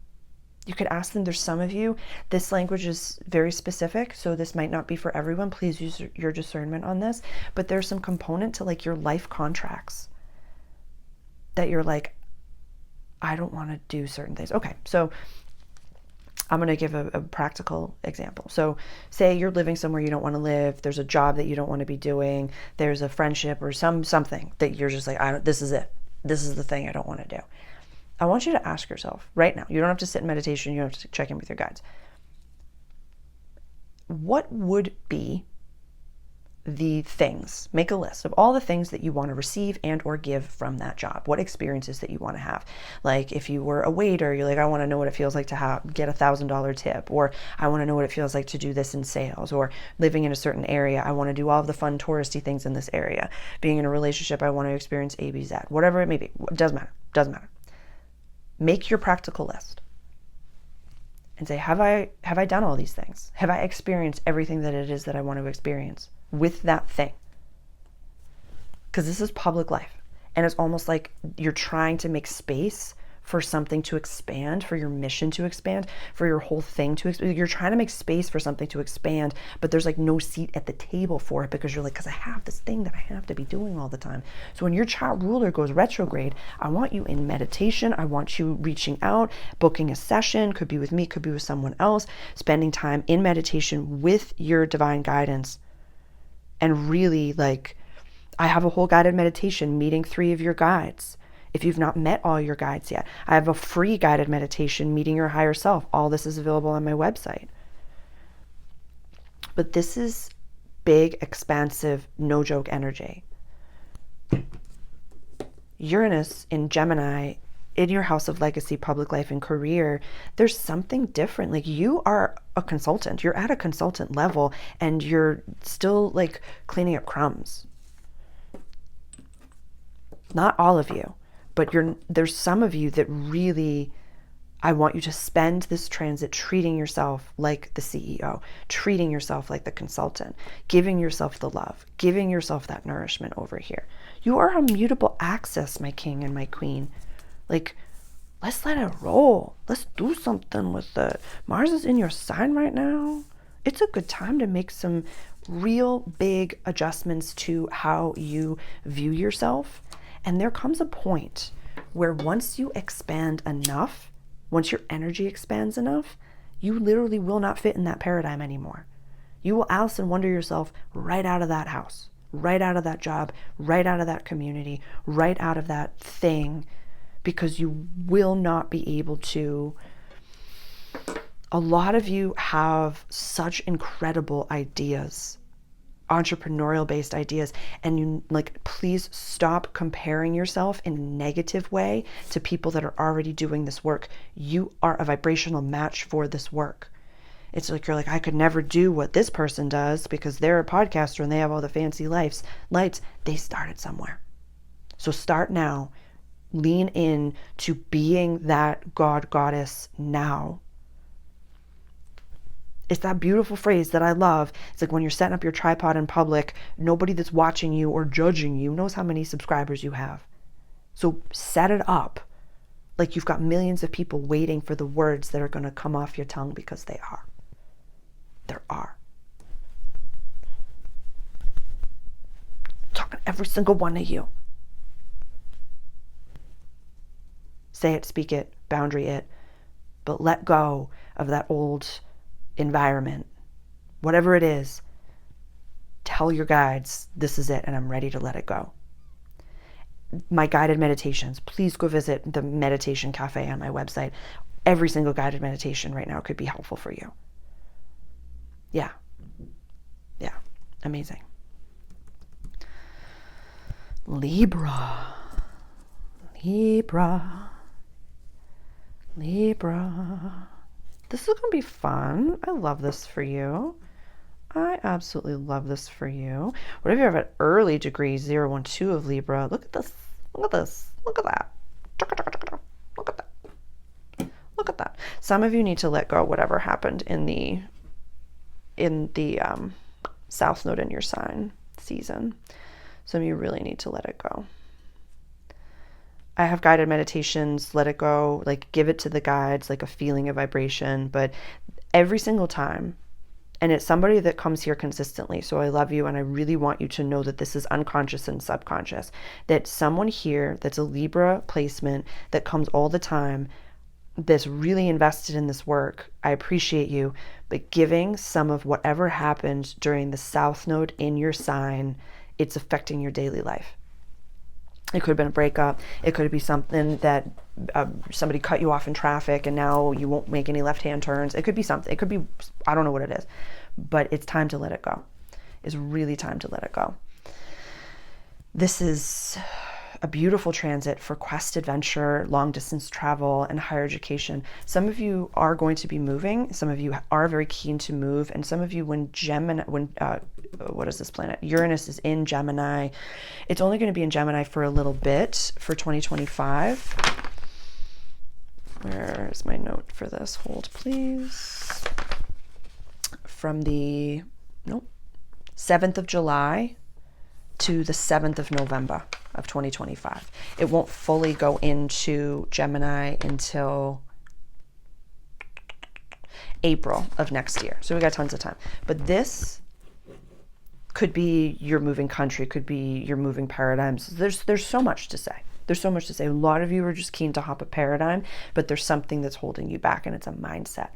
You could ask them. There's some of you, this language is very specific, so this might not be for everyone. Please use your discernment on this. But there's some component to like your life contracts that you're like, I don't want to do certain things. Okay, so I'm going to give a practical example. So say you're living somewhere you don't want to live. There's a job that you don't want to be doing. There's a friendship or something that you're just like, this is it. This is the thing I don't want to do. I want you to ask yourself right now. You don't have to sit in meditation. You don't have to check in with your guides. What would be the things, make a list of all the things that you want to receive and or give from that job. What experiences that you want to have. Like if you were a waiter, you're like, I want to know what it feels like to get $1,000 tip, or I want to know what it feels like to do this in sales, or living in a certain area. I want to do all of the fun touristy things in this area. Being in a relationship, I want to experience A, B, Z, whatever it may be. It doesn't matter. Make your practical list and say, have I done all these things? Have I experienced everything that it is that I want to experience with that thing? Because this is public life, and it's almost like you're trying to make space for something to expand, for your mission to expand, for your whole thing to expand. You're trying to make space for something to expand, but there's like no seat at the table for it because you're like, because I have this thing that I have to be doing all the time. So when your child ruler goes retrograde, I want you in meditation. I want you reaching out, booking a session, could be with me, could be with someone else, spending time in meditation with your divine guidance. And really, like, I have a whole guided meditation, meeting 3 of your guides. If you've not met all your guides yet, I have a free guided meditation, meeting your higher self. All this is available on my website. But this is big, expansive, no joke energy. Uranus in Gemini in your house of legacy, public life, and career, there's something different. Like, you are a consultant. You're at a consultant level, and you're still like cleaning up crumbs. Not all of you, but there's some of you that really, I want you to spend this transit treating yourself like the CEO, treating yourself like the consultant, giving yourself the love, giving yourself that nourishment over here. You are a mutable axis, my king and my queen. Like, let's let it roll. Let's do something with it. Mars is in your sign right now. It's a good time to make some real big adjustments to how you view yourself. And there comes a point where once you expand enough, once your energy expands enough, you literally will not fit in that paradigm anymore. You will Alice in Wonder yourself right out of that house, right out of that job, right out of that community, right out of that thing, because you will not be able to. A lot of you have such incredible ideas, entrepreneurial based ideas, and you like, please stop comparing yourself in a negative way to people that are already doing this work. You are a vibrational match for this work. It's like, you're like, I could never do what this person does because they're a podcaster and they have all the fancy lights. They started somewhere. So start now. Lean in to being that God, goddess now. It's that beautiful phrase that I love. It's like when you're setting up your tripod in public, nobody that's watching you or judging you knows how many subscribers you have. So set it up like you've got millions of people waiting for the words that are going to come off your tongue, because they are. There are. I'm talking every single one of you. Say it, speak it, boundary it, but let go of that old environment. Whatever it is, tell your guides, this is it, and I'm ready to let it go. My guided meditations, please go visit the Meditation Cafe on my website. Every single guided meditation right now could be helpful for you. Yeah. Amazing. Libra. This is going to be fun. I love this for you. I absolutely love this for you. What if you have an early degree 012 of Libra? Look at this. Look at this. Look at that. Look at that. Look at that. Some of you need to let go of whatever happened in the South Node in your sign season. Some of you really need to let it go. I have guided meditations, let it go, like give it to the guides, like a feeling of vibration. But every single time, and it's somebody that comes here consistently, so I love you and I really want you to know that this is unconscious and subconscious, that someone here that's a Libra placement that comes all the time, that's really invested in this work, I appreciate you, but giving some of whatever happened during the South Node in your sign, it's affecting your daily life. It could have been a breakup. It could be something that somebody cut you off in traffic and now you won't make any left-hand turns. It could be something. It could be, I don't know what it is, but it's time to let it go. It's really time to let it go. This is a beautiful transit for quest, adventure, long distance travel, and higher education. Some of you are going to be moving. Some of you are very keen to move. And some of you, when what is this planet? Uranus is in Gemini. It's only going to be in Gemini for a little bit for 2025. Where's my note for this? Hold, please. From the 7th of July to the 7th of November of 2025. It won't fully go into Gemini until April of next year. So we got tons of time. But this could be your moving country, could be your moving paradigms. There's so much to say. There's so much to say. A lot of you are just keen to hop a paradigm, but there's something that's holding you back, and it's a mindset.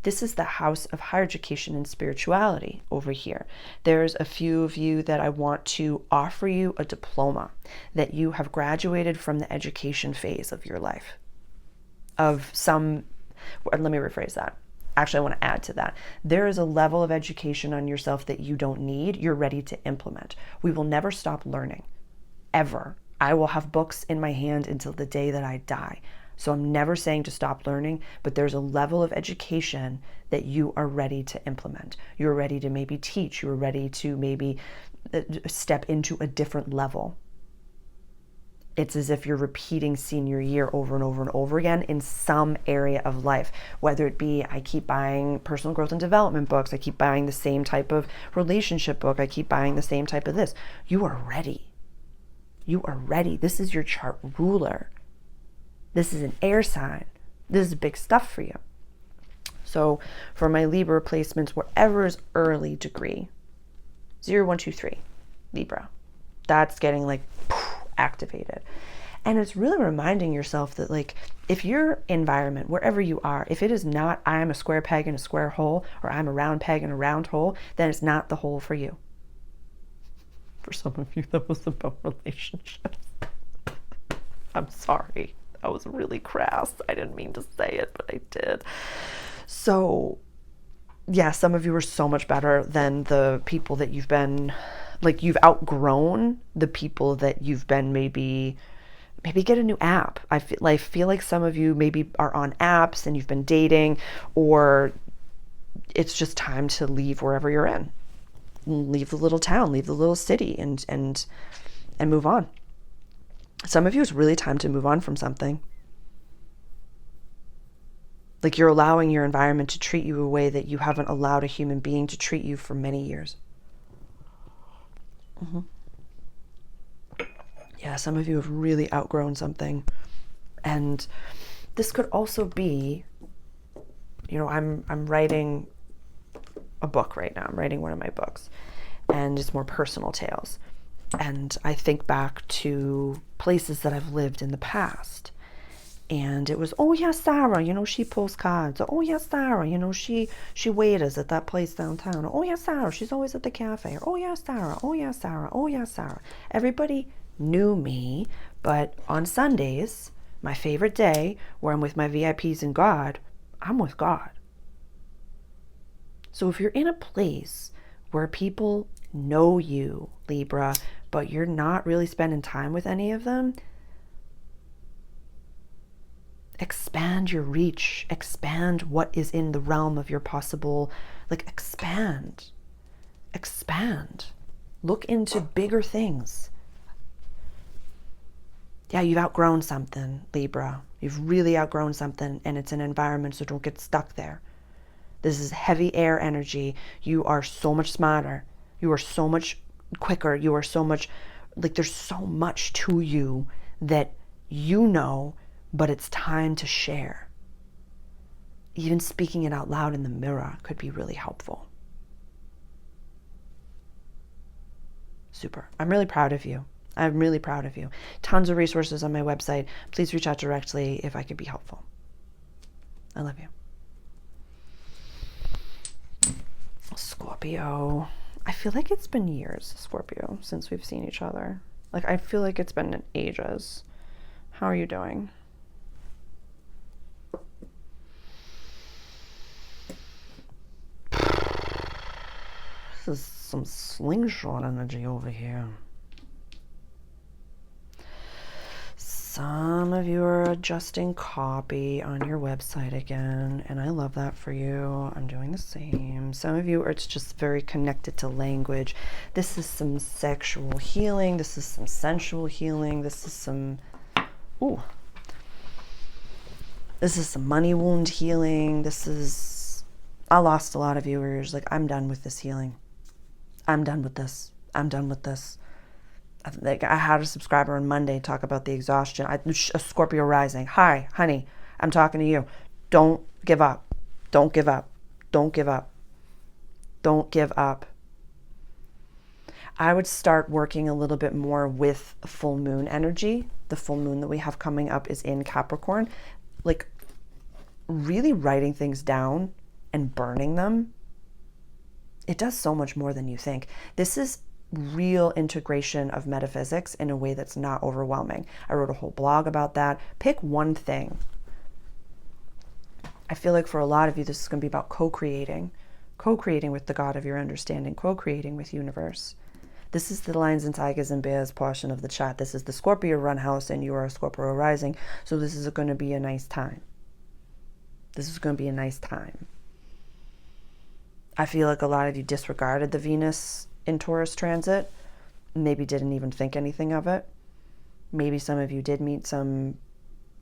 This is the house of higher education and spirituality over here. There's a few of you that I want to offer you a diploma that you have graduated from the education phase of your life. Let me rephrase that. Actually, I want to add to that. There is a level of education on yourself that you don't need. You're ready to implement. We will never stop learning, ever. I will have books in my hand until the day that I die. So I'm never saying to stop learning, but there's a level of education that you are ready to implement. You're ready to maybe teach. You're ready to maybe step into a different level. It's as if you're repeating senior year over and over and over again in some area of life, whether it be I keep buying personal growth and development books, I keep buying the same type of relationship book, I keep buying the same type of this. You are ready. You are ready. This is your chart ruler. This is an air sign. This is big stuff for you. So for my Libra placements, whatever is early degree, 0, 1, 2, 3, Libra, that's getting like activated. And it's really reminding yourself that like, if your environment, wherever you are, if it is not, I am a square peg in a square hole, or I'm a round peg in a round hole, then it's not the hole for you. For some of you, that was about relationships. I'm sorry. That was really crass. I didn't mean to say it, but I did. So yeah, some of you are so much better than the people that you've been, like you've outgrown the people that you've been maybe get a new app. I feel like some of you maybe are on apps and you've been dating, or it's just time to leave wherever you're in. Leave the little town, leave the little city and move on. Some of you, it's really time to move on from something. Like you're allowing your environment to treat you a way that you haven't allowed a human being to treat you for many years. Mm-hmm. Yeah, some of you have really outgrown something. And this could also be, you know, I'm writing a book right now. I'm writing one of my books, and it's more personal tales. And I think back to places that I've lived in the past. And it was, oh yeah, Sarah, you know, she posts cards. Oh yeah, Sarah, you know, she waiters at that place downtown. Oh yeah, Sarah, she's always at the cafe. Oh yeah, Sarah. Oh yeah, Sarah. Oh yeah, Sarah. Everybody knew me, but on Sundays, my favorite day, where I'm with my VIPs and God, I'm with God. So if you're in a place where people know you, Libra, but you're not really spending time with any of them, expand your reach, expand what is in the realm of your possible, like expand, look into bigger things. Yeah, you've outgrown something, Libra. You've really outgrown something, and it's an environment, so don't get stuck there. This is heavy air energy. You are so much smarter. You are so much quicker. You are so much, like there's so much to you that you know, but it's time to share. Even speaking it out loud in the mirror could be really helpful. Super. I'm really proud of you. I'm really proud of you. Tons of resources on my website. Please reach out directly if I could be helpful. I love you. Scorpio. I feel like it's been years, Scorpio, since we've seen each other. Like, I feel like it's been ages. How are you doing? This is some slingshot energy over here. Some of you are adjusting copy on your website again, and I love that for you. I'm doing the same. Some of you, it's just very connected to language. This is some sexual healing. This is some sensual healing. This is some, this is some money wound healing. I lost a lot of viewers. Like, I'm done with this healing. I'm done with this. I'm done with this. Like, I had a subscriber on Monday talk about the exhaustion. A Scorpio rising. Hi, honey, I'm talking to you. Don't give up. Don't give up. Don't give up. Don't give up. I would start working a little bit more with full moon energy. The full moon that we have coming up is in Capricorn. Like, really writing things down and burning them. It does so much more than you think. This is real integration of metaphysics in a way that's not overwhelming. I wrote a whole blog about that. Pick one thing. I feel like for a lot of you, this is going to be about co-creating with the God of your understanding, co-creating with universe. This is the lions and tigers and bears portion of the chart. This is the Scorpio run house, and you are a Scorpio rising. So this is going to be a nice time. This is going to be a nice time. I feel like a lot of you disregarded the Venus in Taurus transit. Maybe didn't even think anything of it. Maybe some of you did meet some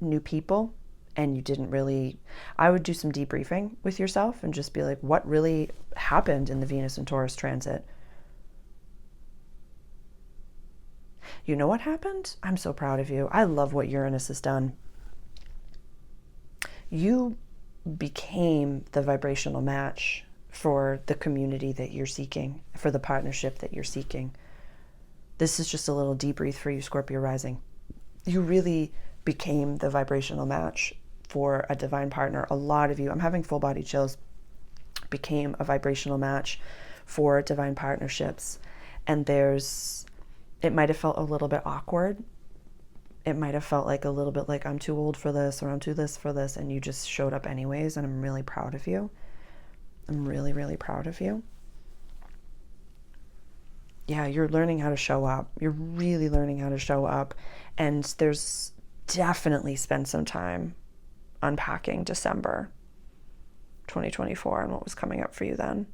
new people and you didn't really... I would do some debriefing with yourself and just be like, what really happened in the Venus and Taurus transit? You know what happened? I'm so proud of you. I love what Uranus has done. You became the vibrational match for the community that you're seeking, for the partnership that you're seeking. This is just a little debrief for you, Scorpio rising. You really became the vibrational match for a divine partner. A lot of you, I'm having full body chills, became a vibrational match for divine partnerships. And it might have felt a little bit awkward. It might have felt like a little bit like, I'm too old for this, or I'm too this for this, and you just showed up anyways, and I'm really proud of you. I'm really, really proud of you. Yeah, you're learning how to show up. You're really learning how to show up. And there's definitely spent some time unpacking December 2024 and what was coming up for you then.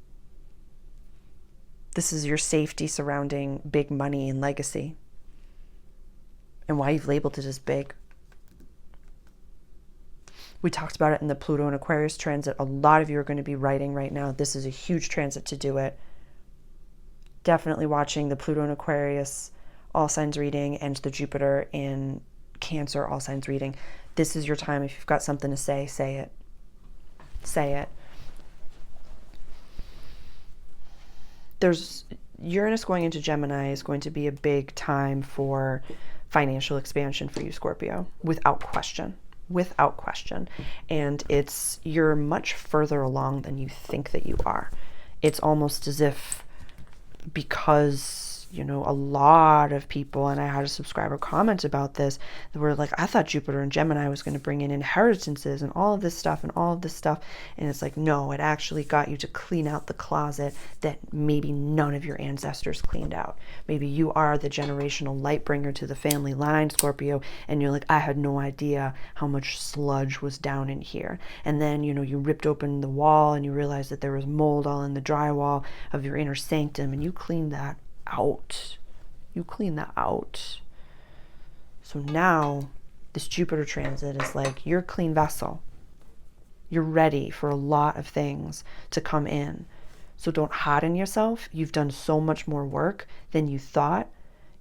This is your safety surrounding big money and legacy, and why you've labeled it as big. We talked about it in the Pluto and Aquarius transit. A lot of you are going to be writing right now. This is a huge transit to do it. Definitely watching the Pluto and Aquarius all signs reading and the Jupiter in Cancer all signs reading. This is your time. If you've got something to say it. Say it. There's Uranus going into Gemini is going to be a big time for financial expansion for you, Scorpio, without question. Without question. And you're much further along than you think that you are. It's almost as if, because, you know, a lot of people, and I had a subscriber comment about this, that were like, I thought Jupiter and Gemini was going to bring in inheritances and all of this stuff and all of this stuff. And it's like, no, it actually got you to clean out the closet that maybe none of your ancestors cleaned out. Maybe you are the generational light bringer to the family line, Scorpio, and you're like, I had no idea how much sludge was down in here. And then, you know, you ripped open the wall and you realized that there was mold all in the drywall of your inner sanctum, and you cleaned that out. You clean that out. So now this Jupiter transit is like, you're a clean vessel. You're ready for a lot of things to come in. So don't harden yourself. You've done so much more work than you thought.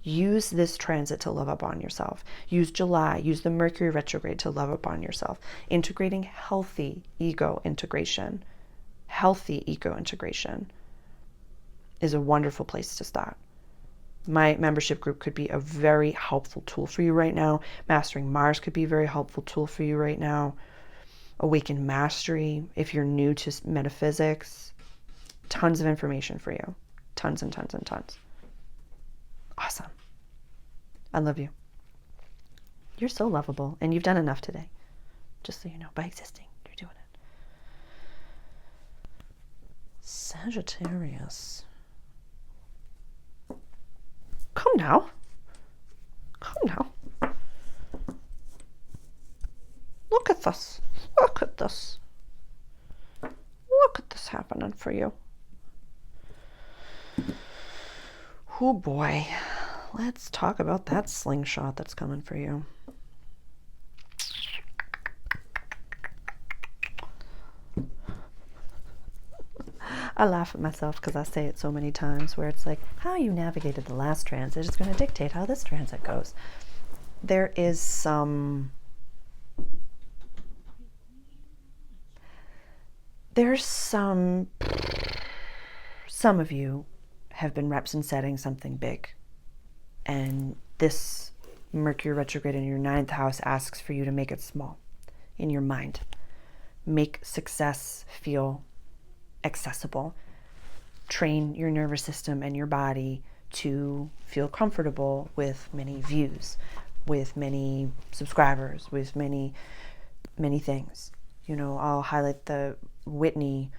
Use this transit to love up on yourself. Use July, use the Mercury retrograde to love up on yourself. Integrating healthy ego integration. Healthy ego integration is a wonderful place to start. My membership group could be a very helpful tool for you right now. Mastering Mars could be a very helpful tool for you right now. Awaken Mastery, if you're new to metaphysics, tons of information for you. Tons and tons and tons. Awesome. I love you. You're so lovable, and you've done enough today. Just so you know, by existing, you're doing it. Sagittarius. Come now. Come now. Look at this. Look at this. Look at this happening for you. Oh boy. Let's talk about that slingshot that's coming for you. I laugh at myself because I say it so many times where it's like, how you navigated the last transit is going to dictate how this transit goes. There's some of you have been reps and setting something big. And this Mercury retrograde in your 9th house asks for you to make it small in your mind. Make success feel accessible. Train your nervous system and your body to feel comfortable with many views, with many subscribers, with many things. You know, I'll highlight the Whitney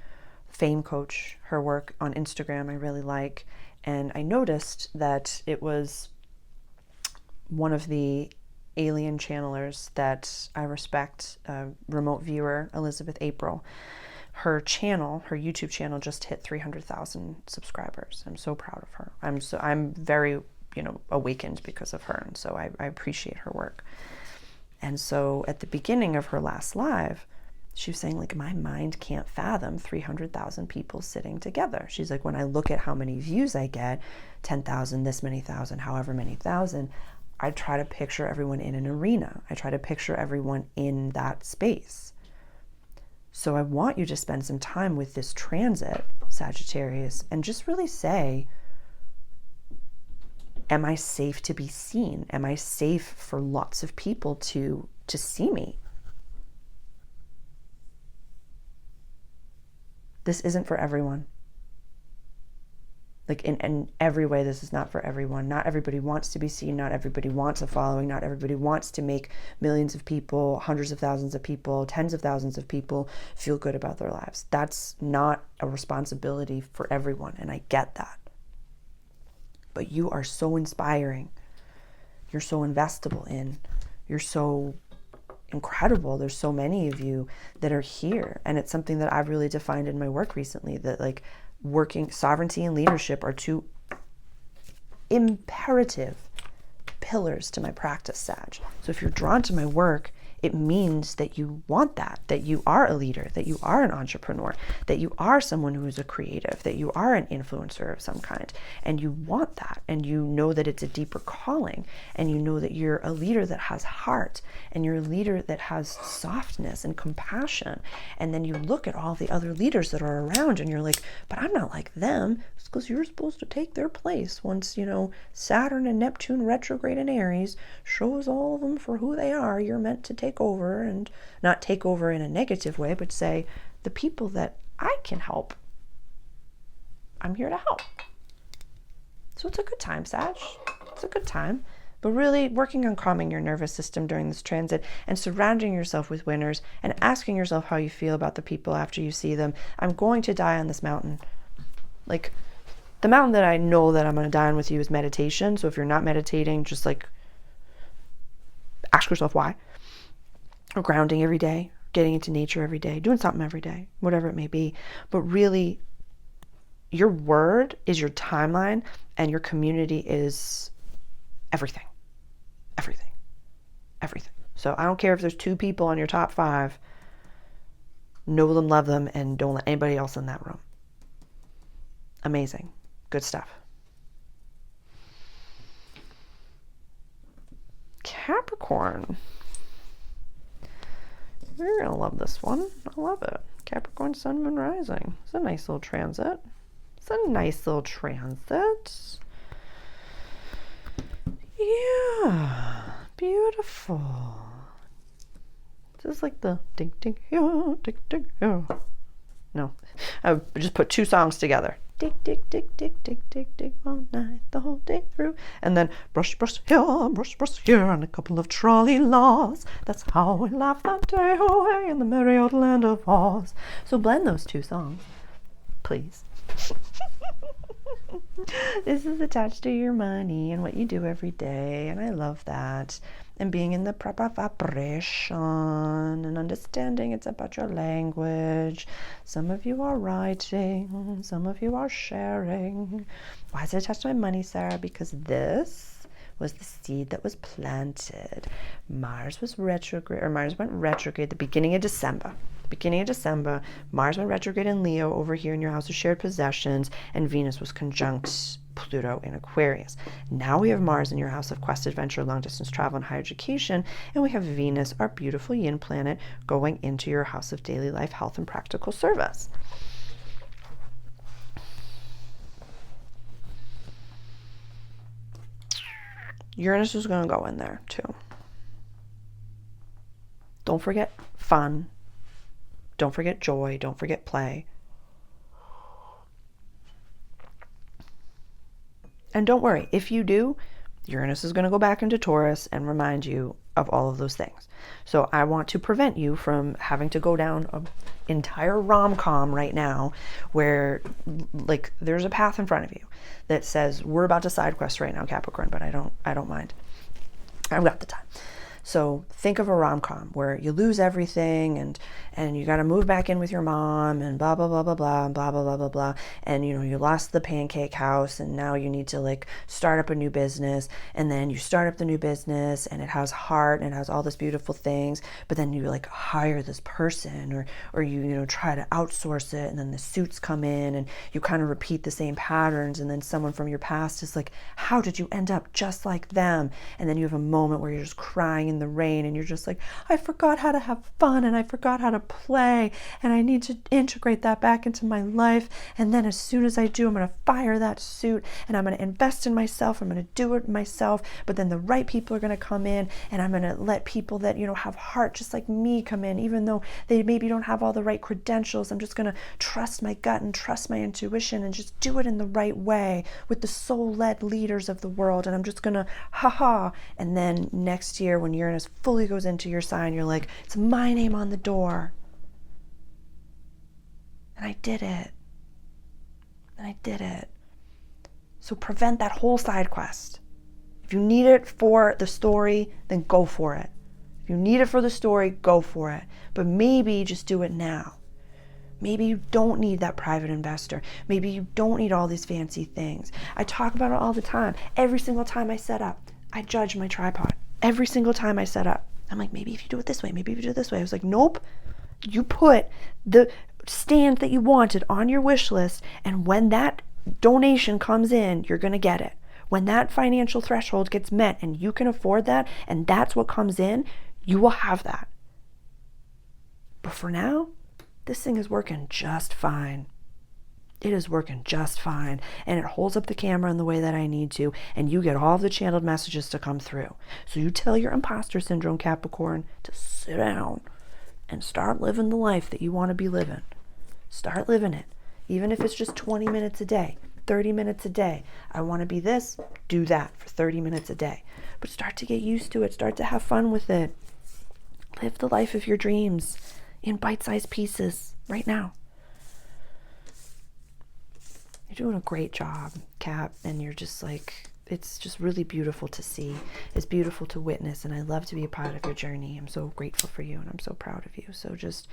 Fame Coach, her work on Instagram I really like, And I noticed that it was one of the alien channelers that I respect, remote viewer, Elizabeth April. Her channel, her YouTube channel, just hit 300,000 subscribers. I'm so proud of her. I'm very, awakened because of her, and so I appreciate her work. And so at the beginning of her last live, she was saying, like, my mind can't fathom 300,000 people sitting together. She's like, when I look at how many views I get, 10,000, this many thousand, however many thousand, I try to picture everyone in an arena. I try to picture everyone in that space. So I want you to spend some time with this transit, Sagittarius, and just really say, am I safe to be seen? Am I safe for lots of people to see me? This isn't for everyone. Like in every way, this is not for everyone. Not everybody wants to be seen. Not everybody wants a following. Not everybody wants to make millions of people, hundreds of thousands of people, tens of thousands of people feel good about their lives. That's not a responsibility for everyone, and I get that. But you are so inspiring. You're so investable in. You're so incredible. There's so many of you that are here, and it's something that I've really defined in my work recently, that like working sovereignty and leadership are two imperative pillars to my practice, Sag. So if you're drawn to my work, it means that you want that you are a leader, that you are an entrepreneur, that you are someone who is a creative, that you are an influencer of some kind, and you want that, and you know that it's a deeper calling, and you know that you're a leader that has heart, and you're a leader that has softness and compassion. And then you look at all the other leaders that are around and you're like, but I'm not like them. It's because you're supposed to take their place once, Saturn and Neptune retrograde in Aries shows all of them for who they are. You're meant to take over, and not take over in a negative way, but say, the people that I can help, I'm here to help. So it's a good time, Sag. It's a good time. But really working on calming your nervous system during this transit and surrounding yourself with winners and asking yourself how you feel about the people after you see them. I'm going to die on this mountain. Like, the mountain that I know that I'm going to die on with you is meditation. So if you're not meditating, just like ask yourself why. Or grounding every day, getting into nature every day, doing something every day, whatever it may be. But really, your word is your timeline, and your community is everything. Everything. Everything. So I don't care if there's 2 people on your top 5. Know them, love them, and don't let anybody else in that room. Amazing. Good stuff. Capricorn. You're going to love this one. I love it. Capricorn, Sun, Moon, Rising. It's a nice little transit. Yeah. Beautiful. This is like the ding, ding, yeah, ding, ding, yeah. No. I just put 2 songs together. Dig, dig, dig, dig, dig, dig, dig, all night, the whole day through. And then brush, brush here, and a couple of trolley laws. That's how we laugh that day away in the merry old land of Oz. So blend those 2 songs, please. This is attached to your money and what you do every day, and I love that. And being in the proper vibration and understanding it's about your language. Some of you are writing, some of you are sharing. Why is it attached to my money, Sarah? Because this was the seed that was planted. Mars was retrograde, or Mars went retrograde the beginning of December. Mars went retrograde in Leo over here in your house of shared possessions, and Venus was conjunct Pluto in Aquarius. Now we have Mars in your house of quest, adventure, long distance travel, and higher education, and we have Venus, our beautiful yin planet, going into your house of daily life, health, and practical service. Uranus is going to go in there too. Don't forget fun. Don't forget joy. Don't forget play. And don't worry, if you do, Uranus is going to go back into Taurus and remind you, of all of those things. So I want to prevent you from having to go down an entire rom-com right now where like there's a path in front of you that says we're about to side quest right now, Capricorn, but I don't mind. I've got the time. So think of a rom-com where you lose everything and you got to move back in with your mom and blah, blah, blah, blah, blah, and blah, blah, blah, blah, blah. And, you know, you lost the pancake house and now you need to like start up a new business, and then you start up the new business and it has heart and it has all this beautiful things, but then you like hire this person or you know, try to outsource it, and then the suits come in and you kind of repeat the same patterns, and then someone from your past is like, how did you end up just like them? And then you have a moment where you're just crying in the rain and you're just like, I forgot how to have fun and I forgot how to play and I need to integrate that back into my life, and then as soon as I do, I'm going to fire that suit and I'm going to invest in myself, I'm going to do it myself, but then the right people are going to come in and I'm going to let people that, you know, have heart just like me come in, even though they maybe don't have all the right credentials. I'm just going to trust my gut and trust my intuition and just do it in the right way with the soul-led leaders of the world, and I'm just going to and then next year when Uranus fully goes into your sign, you're like, it's my name on the door. And I did it. And I did it. So prevent that whole side quest. If you need it for the story, then go for it. If you need it for the story, go for it. But maybe just do it now. Maybe you don't need that private investor. Maybe you don't need all these fancy things. I talk about it all the time. Every single time I set up, I judge my tripod. Every single time I set up, I'm like, maybe if you do it this way, maybe if you do it this way. I was like, nope. You put the stand that you wanted on your wish list, and when that donation comes in, you're going to get it. When that financial threshold gets met and you can afford that, and that's what comes in, you will have that. But for now, this thing is working just fine. It is working just fine, and it holds up the camera in the way that I need to, and you get all the channeled messages to come through. So you tell your imposter syndrome, Capricorn, to sit down and start living the life that you want to be living. Start living it, even if it's just 20 minutes a day, 30 minutes a day. I want to be this, do that for 30 minutes a day. But start to get used to it. Start to have fun with it. Live the life of your dreams in bite-sized pieces right now. You're doing a great job, Cap, and you're just like, it's just really beautiful to see. It's beautiful to witness, and I love to be a part of your journey. I'm so grateful for you, and I'm so proud of you. So just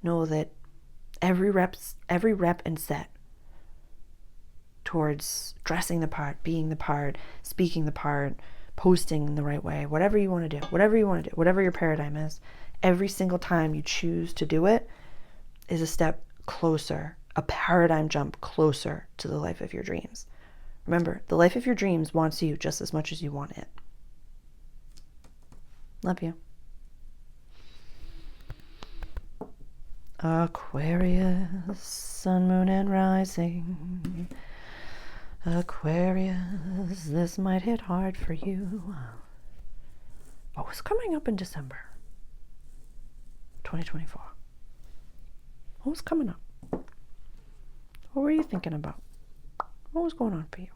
know that every rep and set towards dressing the part, being the part, speaking the part, posting in the right way, whatever you want to do, whatever your paradigm is, every single time you choose to do it is a step closer, a paradigm jump closer to the life of your dreams. Remember, the life of your dreams wants you just as much as you want it. Love you. Aquarius, sun, moon, and rising. Aquarius, this might hit hard for you. What was coming up in December 2024? What was coming up? What were you thinking about? What was going on for you?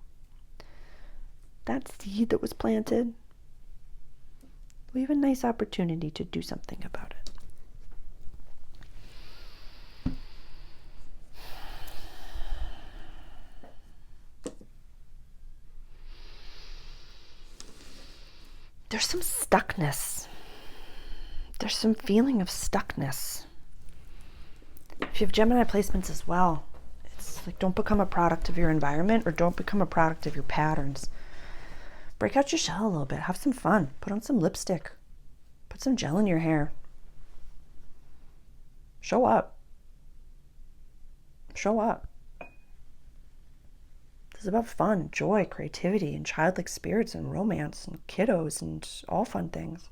That seed that was planted, we have a nice opportunity to do something about it. There's some stuckness. There's some feeling of stuckness. If you have Gemini placements as well, it's like, don't become a product of your environment, or don't become a product of your patterns. Break out your shell a little bit. Have some fun. Put on some lipstick. Put some gel in your hair. Show up. Show up. This is about fun, joy, creativity, and childlike spirits, and romance, and kiddos, and all fun things.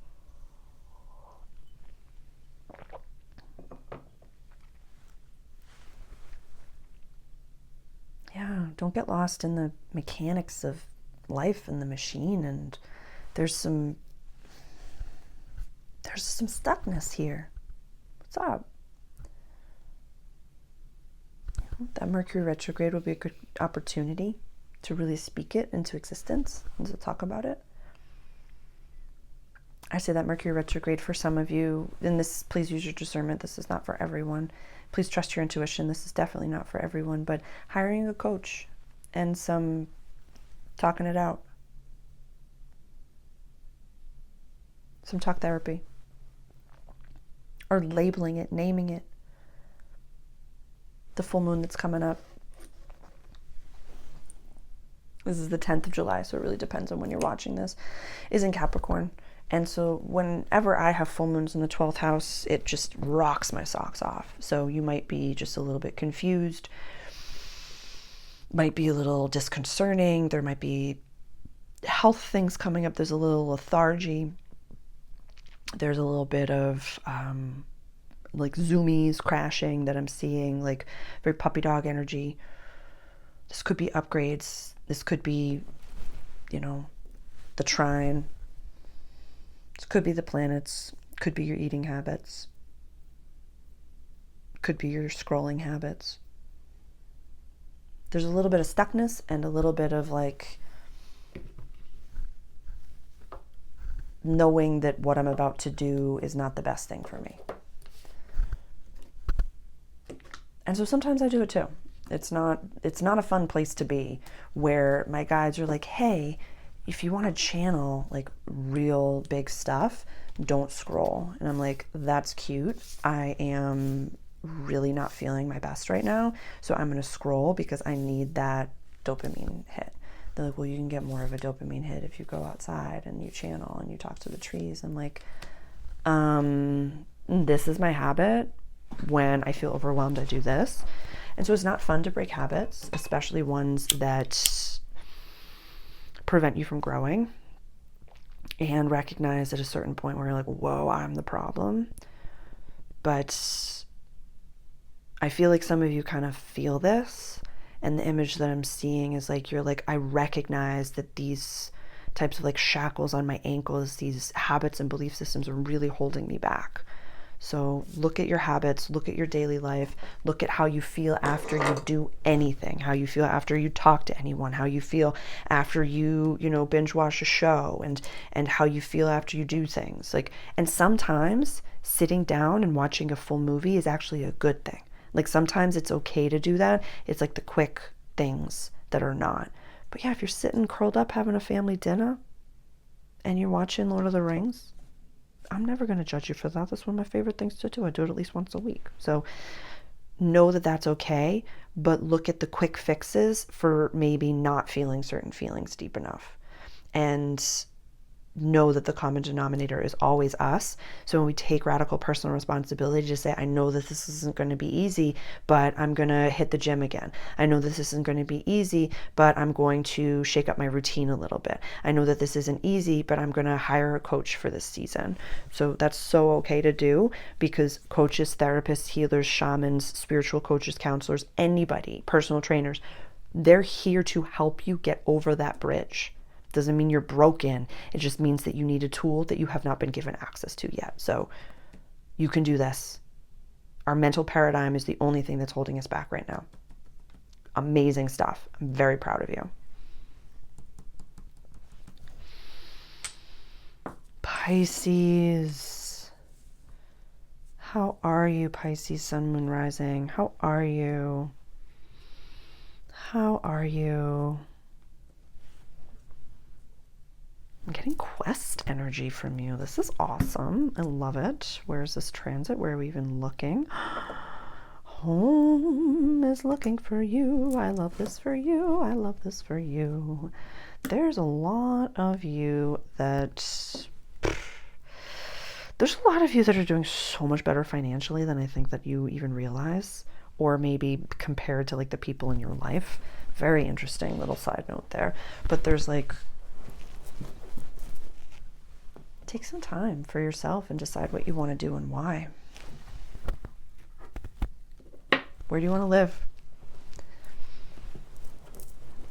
Yeah, don't get lost in the mechanics of life and the machine, and there's some stuckness here. What's up? That Mercury retrograde will be a good opportunity to really speak it into existence and to talk about it. I say that Mercury retrograde for some of you, and this, please use your discernment. This is not for everyone. Please trust your intuition. This is definitely not for everyone, but hiring a coach and some talking it out. Some talk therapy. Or labeling it, naming it. The full moon that's coming up. This is the 10th of July, so it really depends on when you're watching this, is in Capricorn. And so whenever I have full moons in the 12th house, it just rocks my socks off. So you might be just a little bit confused, might be a little disconcerting. There might be health things coming up. There's a little lethargy. There's a little bit of like zoomies crashing that I'm seeing, like very puppy dog energy. This could be upgrades. This could be, you know, the trine. This could be the planets. Could be your eating habits. Could be your scrolling habits. There's a little bit of stuckness and a little bit of like knowing that what I'm about to do is not the best thing for me. And so sometimes I do it too. It's not a fun place to be, where my guides are like, hey, if you want to channel like real big stuff, don't scroll. And I'm like, that's cute. I am really not feeling my best right now, so I'm going to scroll because I need that dopamine hit. They're like, well, you can get more of a dopamine hit if you go outside and you channel and you talk to the trees. I'm like, this is my habit. When I feel overwhelmed, I do this. And so it's not fun to break habits, especially ones that prevent you from growing, and recognize at a certain point where you're like, whoa, I'm the problem. But I feel like some of you kind of feel this, and the image that I'm seeing is like, you're like, I recognize that these types of like shackles on my ankles, these habits and belief systems are really holding me back. So look at your habits, look at your daily life, look at how you feel after you do anything, how you feel after you talk to anyone, how you feel after you binge watch a show, and how you feel after you do things. Like, and sometimes sitting down and watching a full movie is actually a good thing. Like, sometimes it's okay to do that. It's like the quick things that are not. But yeah, if you're sitting curled up having a family dinner and you're watching Lord of the Rings, I'm never going to judge you for that. That's one of my favorite things to do. I do it at least once a week. So know that that's okay, but look at the quick fixes for maybe not feeling certain feelings deep enough. And know that the common denominator is always us. So when we take radical personal responsibility to say, I know that this isn't going to be easy, but I'm going to hit the gym again. I know this isn't going to be easy, but I'm going to shake up my routine a little bit. I know that this isn't easy, but I'm going to hire a coach for this season. So that's so okay to do, because coaches, therapists, healers, shamans, spiritual coaches, counselors, anybody, personal trainers, they're here to help you get over that bridge. Doesn't mean you're broken. It just means that you need a tool that you have not been given access to yet. So you can do this. Our mental paradigm is the only thing that's holding us back right now. Amazing stuff. I'm very proud of you. Pisces. How are you, Pisces, sun, moon, rising? How are you? How are you? I'm getting quest energy from you. This is awesome. I love it. Where's this transit? Where are we even looking? Home is looking for you. I love this for you. I love this for you. There's a lot of you that... There's a lot of you that are doing so much better financially than I think that you even realize, or maybe compared to like the people in your life. Very interesting little side note there. But there's like... Take some time for yourself and decide what you want to do and why. Where do you want to live?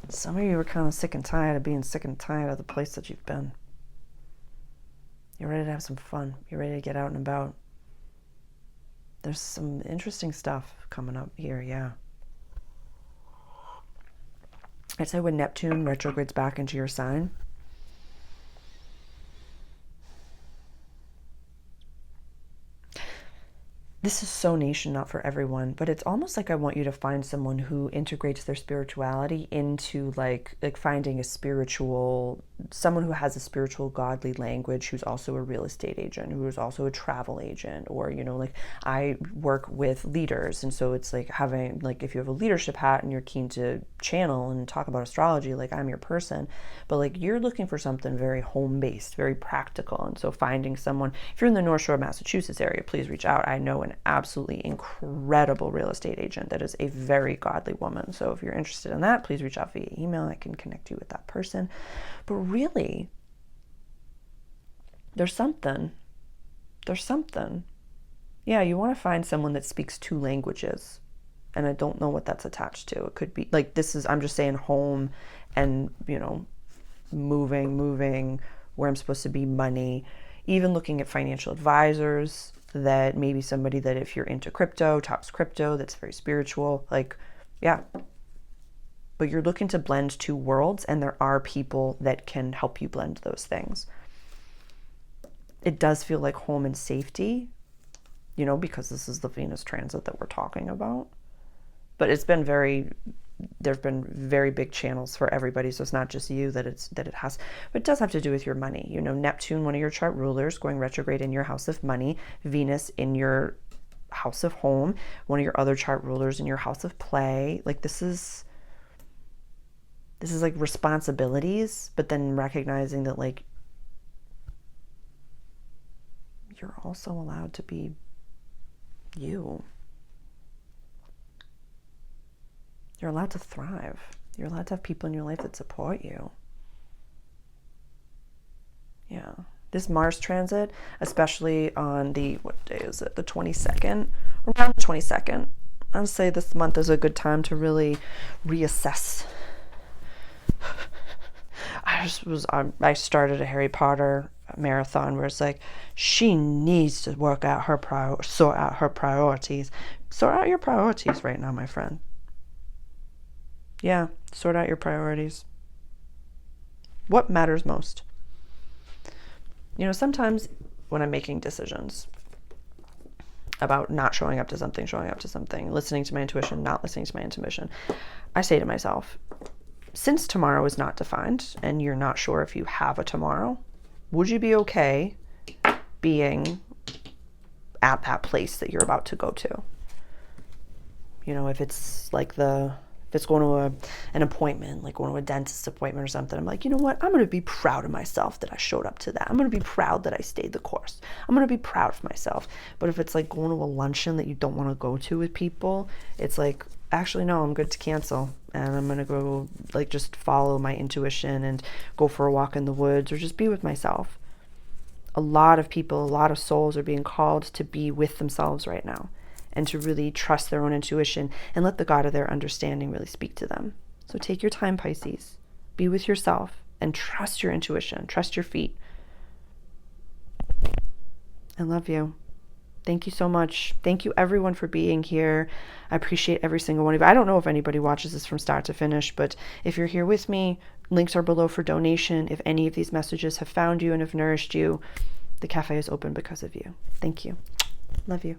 Some of you are kind of sick and tired of being sick and tired of the place that you've been. You're ready to have some fun. You're ready to get out and about. There's some interesting stuff coming up here, yeah. I'd say when Neptune retrogrades back into your sign, this is so nation, not for everyone, but it's almost like I want you to find someone who integrates their spirituality into like finding a spiritual, someone who has a spiritual, godly language, who's also a real estate agent, who is also a travel agent, or, you know, like I work with leaders. And so it's like having, like, if you have a leadership hat and you're keen to channel and talk about astrology, like I'm your person, but like you're looking for something very home-based, very practical. And so finding someone, if you're in the North Shore of Massachusetts area, please reach out. I know an absolutely incredible real estate agent that is a very godly woman. So if you're interested in that, please reach out via email. I can connect you with that person. But really, there's something. Yeah, you want to find someone that speaks 2 languages. And I don't know what that's attached to. It could be like, I'm just saying home and, you know, moving, where I'm supposed to be, money, even looking at financial advisors, that maybe somebody that, if you're into crypto, talks crypto, that's very spiritual, like, yeah. But you're looking to blend 2 worlds, and there are people that can help you blend those things. It does feel like home and safety, you know, because this is the Venus transit that we're talking about. But there've been very big channels for everybody, so it's not just you that it has, but it does have to do with your money. You know, Neptune, one of your chart rulers, going retrograde in your house of money, Venus in your house of home, one of your other chart rulers in your house of play. Like this is like responsibilities, but then recognizing that like you're also allowed to be you. You're allowed to thrive. You're allowed to have people in your life that support you. Yeah. This Mars transit, especially on the, what day is it? The 22nd? Around the 22nd. I'd say this month is a good time to really reassess. I started a Harry Potter marathon where it's like, she needs to sort out her priorities. Sort out your priorities right now, my friend. Yeah, sort out your priorities. What matters most? You know, sometimes when I'm making decisions about not showing up to something, listening to my intuition, not listening to my intuition, I say to myself, since tomorrow is not defined and you're not sure if you have a tomorrow, would you be okay being at that place that you're about to go to? You know, if it's like if it's going to an appointment, like going to a dentist appointment or something, I'm like, you know what? I'm going to be proud of myself that I showed up to that. I'm going to be proud that I stayed the course. I'm going to be proud of myself. But if it's like going to a luncheon that you don't want to go to with people, it's like, actually, no, I'm good to cancel. And I'm going to go like just follow my intuition and go for a walk in the woods or just be with myself. A lot of people, a lot of souls are being called to be with themselves right now, and to really trust their own intuition and let the God of their understanding really speak to them. So take your time, Pisces. Be with yourself and trust your intuition. Trust your feet. I love you. Thank you so much. Thank you, everyone, for being here. I appreciate every single one of you. I don't know if anybody watches this from start to finish, but if you're here with me, links are below for donation. If any of these messages have found you and have nourished you, the cafe is open because of you. Thank you. Love you.